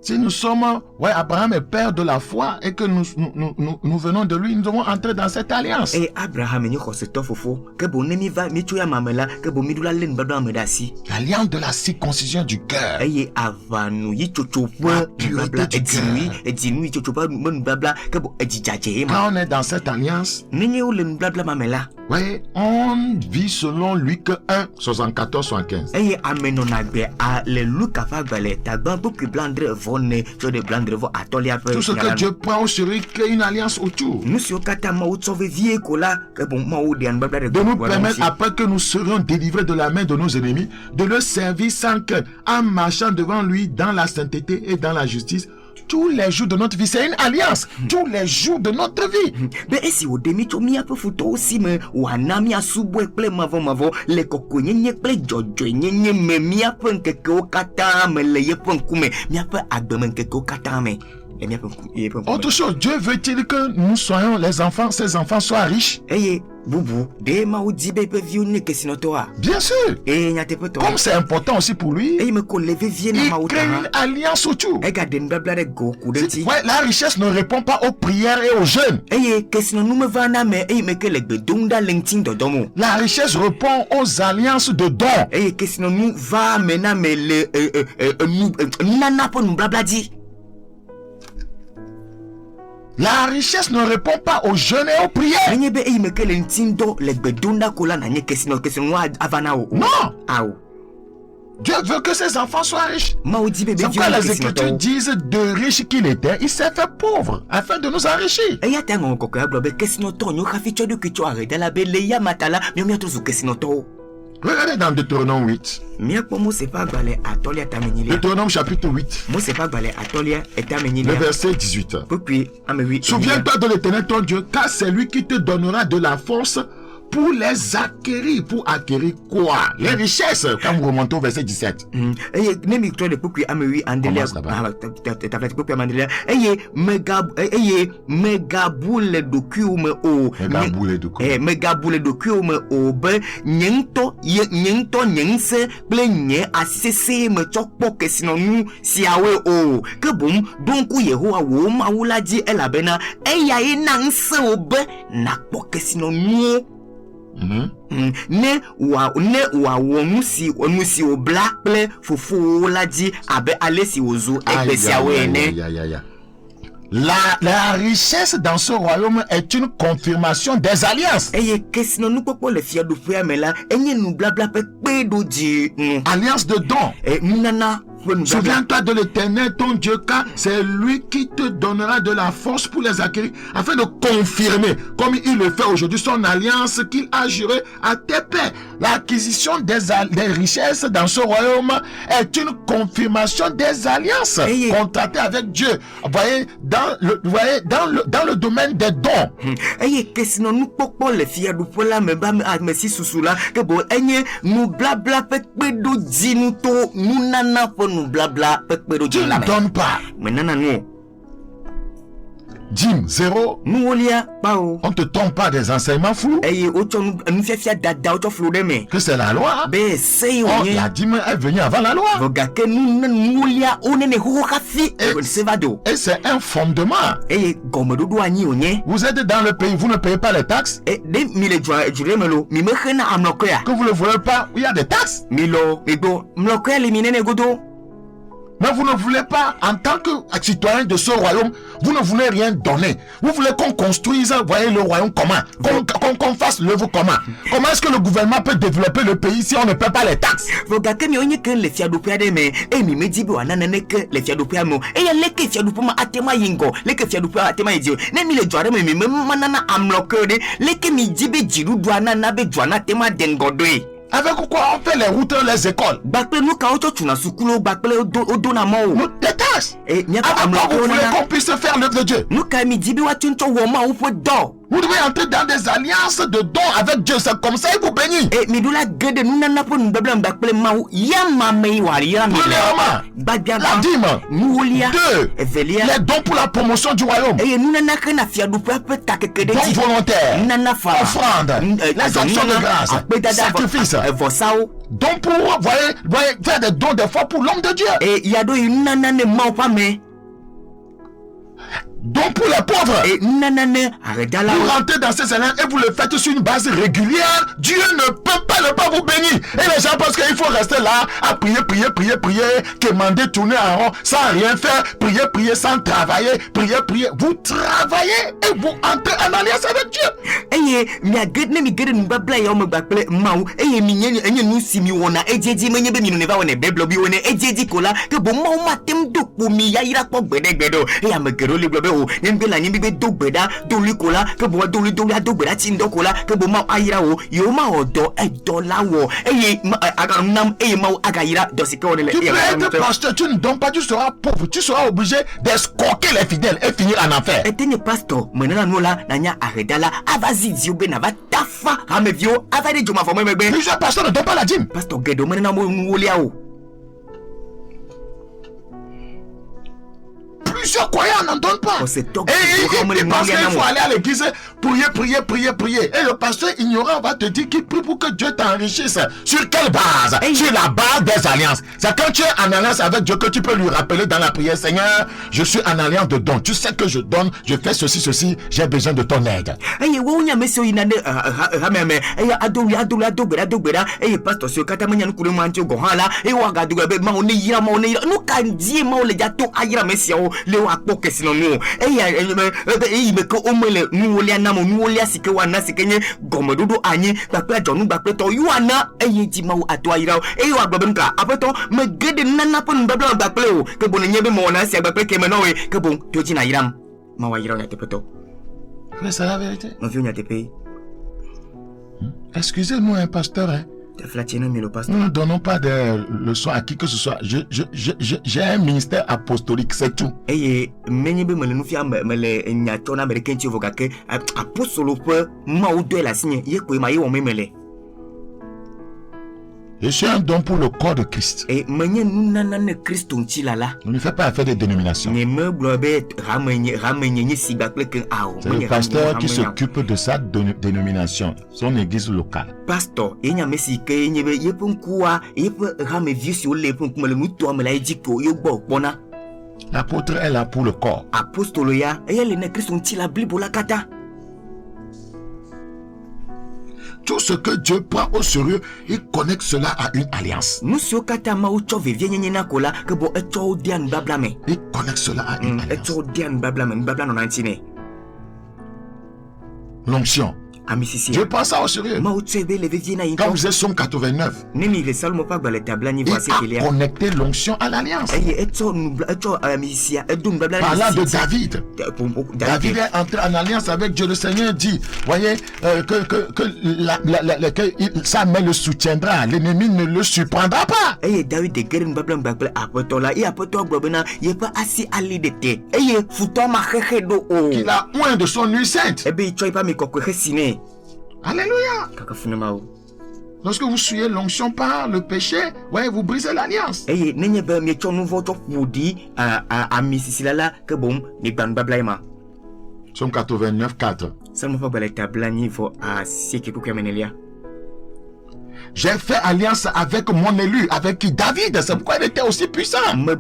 Si nous sommes, Abraham est père de la foi et que nous venons de lui, nous devons entrer dans cette alliance. Et Abraham est l'alliance de la circoncision du cœur. La pureté du cœur. Quand on est dans cette alliance, on vit selon Luc 1, 74-75. Tout ce que Dieu prend au sérieux, crée une alliance autour. De nous permettre, après que nous serons délivrés de la main de nos ennemis, de le servir sans crainte, en marchant devant lui dans la sainteté et dans la justice, tous les jours de notre vie. C'est une alliance. Tous les jours de notre vie. Mais si vous démitez mi ape photo aussi me wana mi asubwe ple mavo le kokonyenye ple jojo nyenye me mi ape nkeke o kata me le yepon kume mi ape agbe nkeke o kata me. Autre chose, Dieu veut-il que nous soyons les enfants, ces enfants soient riches? Bien sûr. Comme c'est important aussi pour lui, il crée une alliance autour. La richesse ne répond pas aux prières et aux jeûnes. La richesse répond aux alliances de dons. La richesse ne répond pas aux jeûnes et aux prières. Non. Dieu veut que ses enfants soient riches. C'est pourquoi les Écritures disent de riches qu'il était, il s'est fait pauvre afin de nous enrichir. Regardez dans Deutéronome 8. Deutéronome chapitre 8. Le verset 18. Souviens-toi de l'Éternel ton Dieu, car c'est lui qui te donnera de la force pour les acquérir. Pour acquérir quoi? Les richesses. Quand vous remontez au verset 17. Ne wa wonusi obla ple fufu la di abe alesi ozo ekbesia wene. La richesse dans ce royaume est une confirmation des alliances. Alliance de dons. Souviens-toi de l'Éternel ton Dieu, car c'est lui qui te donnera de la force pour les acquérir, afin de confirmer, comme il le fait aujourd'hui, son alliance qu'il a jurée à tes pères. L'acquisition des richesses dans ce royaume est une confirmation des alliances contractées avec Dieu. Voyez, dans le domaine des dons. Dieu ne donne pas. Dîme, zéro. On ne te tombe pas des enseignements flous. Que c'est la loi. La dîme est venue avant la loi. Et c'est un fondement. Vous êtes dans le pays, vous ne payez pas les taxes. Que vous ne voulez pas, il y a des taxes. Mais vous ne voulez pas, en tant que citoyen de ce royaume, vous ne voulez rien donner. Vous voulez qu'on construise, voyez, le royaume comment, qu'on fasse l'œuvre comment. Comment est-ce que le gouvernement peut développer le pays si on ne paie pas les taxes? Avec quoi on fait les routes, les écoles? Nos détaches. Avec quoi vous voulez qu'on puisse faire l'œuvre de Dieu? Vous devez entrer dans des alliances de dons avec Dieu. C'est comme ça il vous bénit. Premièrement, la dîme. 2. Les dons pour la promotion du royaume. Dons volontaires. Offrandes. Les actions de grâce. Sacrifices. Donc pour voyez, faire des dons des fois pour l'homme de Dieu. Donc pour les pauvres, vous rentrez dans ces alliances et vous le faites sur une base régulière. Dieu ne peut pas ne pas vous bénir. Et les gens pensent qu'il faut rester là à prier, quémander, tourner en rond sans rien faire, prier sans travailler, prier. Vous travaillez et vous entrez en alliance avec Dieu. Tu peux être pasteur, tu ne donnes pas, tu seras pauvre, tu seras obligé d'escroquer les fidèles et finir en enfer. Plusieurs pasteurs ne donnent pas la dîme. Plusieurs croyants n'en donnent pas. Et il pense qu'il faut aller à l'église, prier. Et le pasteur ignorant va te dire qu'il prie pour que Dieu t'enrichisse. Sur quelle base? Sur la base des alliances. C'est quand tu es en alliance avec Dieu que tu peux lui rappeler dans la prière: Seigneur, je suis en alliance de dons. Tu sais que je donne, je fais ceci, j'ai besoin de ton aide. Leo akpoke sinonu me ko omele nuolia na mo nuolia sike wana sikenye gomododo anyi bakla jonu bakla to yuana ti mawu atwaira wa gbabenka apeto me gede nana pon babla bakla o ke bonye be mo na si bakla ke menowe ke bon to na iram ma wa ira na tepeto. C'est la vérité. Ma vie na tepe. Excusez-moi, un pasteur, hein. Nous ne donnons pas de leçons à qui que ce soit. J'ai un ministère apostolique, c'est tout. Je suis un don pour le corps de Christ. Je ne fais pas affaire de dénomination. C'est le pasteur qui s'occupe de sa dénomination, son église locale. L'apôtre est là pour le corps. Tout ce que Dieu prend au sérieux, il connecte cela à une alliance. Il connecte cela à une alliance. L'onction. Je pense ça au sérieux. Quand vous êtes Somme 89, il a connecté l'onction à l'alliance. Parlant de David. David est entré en alliance avec Dieu. Le Seigneur dit, voyez, que sa main le soutiendra. L'ennemi ne le surprendra pas. Il a oint de son huile sainte. Alléluia. Lorsque vous suivez l'onction par le péché, ouais, vous brisez l'alliance. Somme 89, 4. J'ai fait alliance avec mon élu, avec David. C'est pourquoi il était aussi puissant. Voici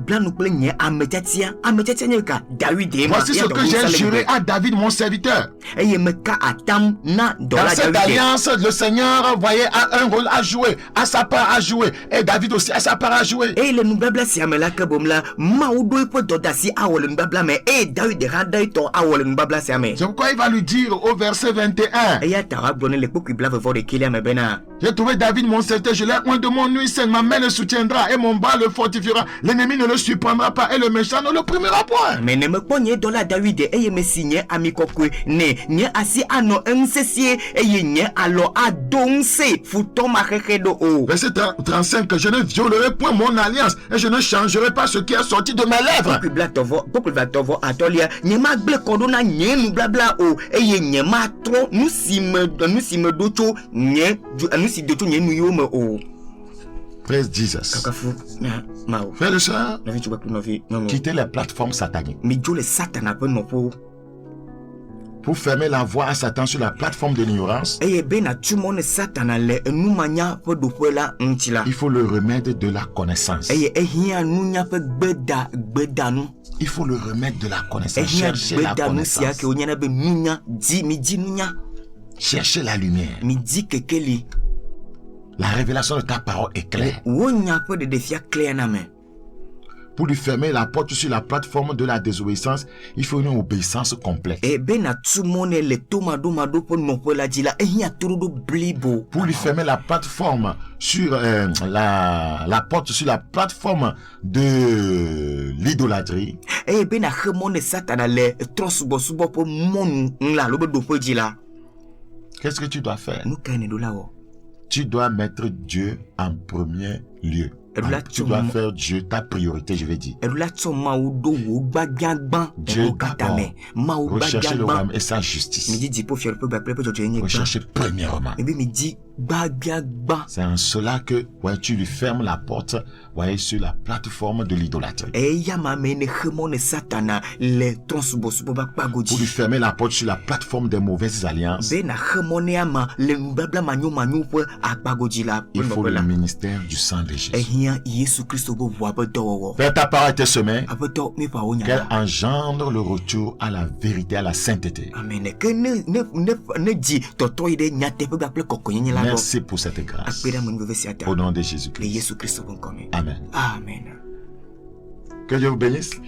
ce que j'ai juré à David, mon serviteur. Dans cette alliance, le Seigneur, voyez, a un rôle à jouer, a sa part à jouer. Et David aussi a sa part à jouer. C'est pourquoi il va lui dire au verset 21. J'ai trouvé David David, mon serviteur, je l'ai oint de mon huile, ma main le soutiendra et mon bras le fortifiera. L'ennemi ne le surprendra pas et le méchant ne l'opprimera point. Mais ne me pogne dans la David et me signe ami kokwe ne asi ano ensesie et nye alors adonse futon marekedo o. Verset 35, je ne violerai point mon alliance et je ne changerai pas ce qui est sorti de mes lèvres. Beaucoup de atolia nye magble kodona nye nu blabla o et nye matro nous si me docho nye nous si docho nye nu yome o. Praise Jesus. Frère et sœur, quittez les plateformes sataniques. Pour fermer la voie à Satan sur la plateforme de l'ignorance, il faut le remède de la connaissance. Il faut le remède de la connaissance. Cherchez la connaissance. Cherchez la lumière. La révélation de ta parole est claire. Pour lui fermer la porte sur la plateforme de la désobéissance, il faut une obéissance complète. Pour lui fermer la plateforme sur la porte sur la plateforme de l'idolâtrie, qu'est-ce que tu dois faire? Tu dois mettre Dieu en premier lieu. Tu dois faire Dieu ta priorité, je vais dire. Dieu d'abord. Recherchez le royaume et sa justice. Recherchez premièrement. C'est en cela que tu lui fermes la porte sur la plateforme de l'idolâtrie. Pour lui fermer la porte sur la plateforme des mauvaises alliances, il faut le ministère du sang de Jésus. Père, ta parole est semée, qu'elle engendre le retour à la vérité, à la sainteté. Merci pour cette grâce. Au nom de Jésus-Christ. Amen. Amen. Que Dieu vous bénisse.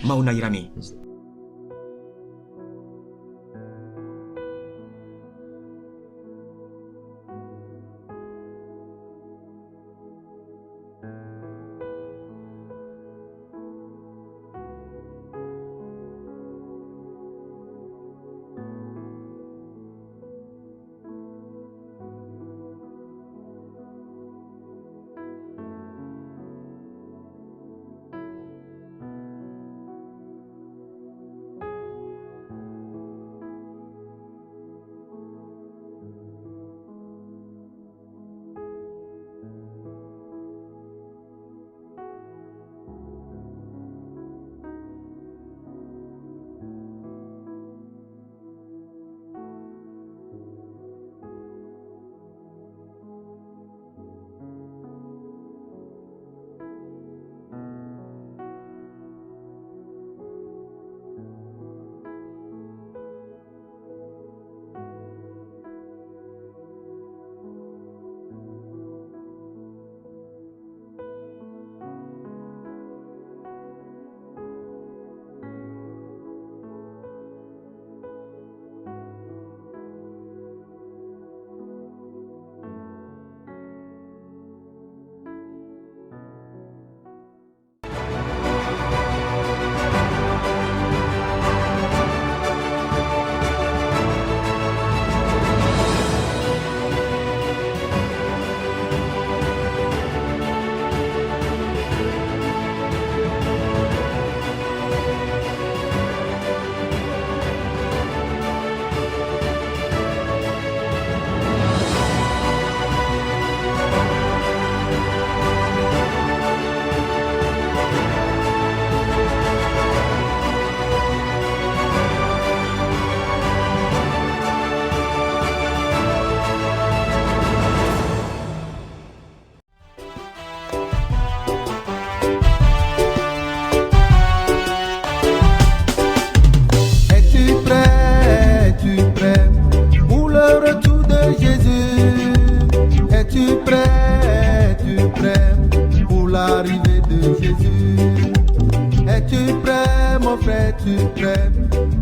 Es-tu prêt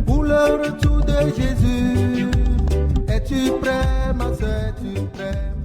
pour le retour de Jésus? Es-tu prêt, ma soeur? Es-tu prêt?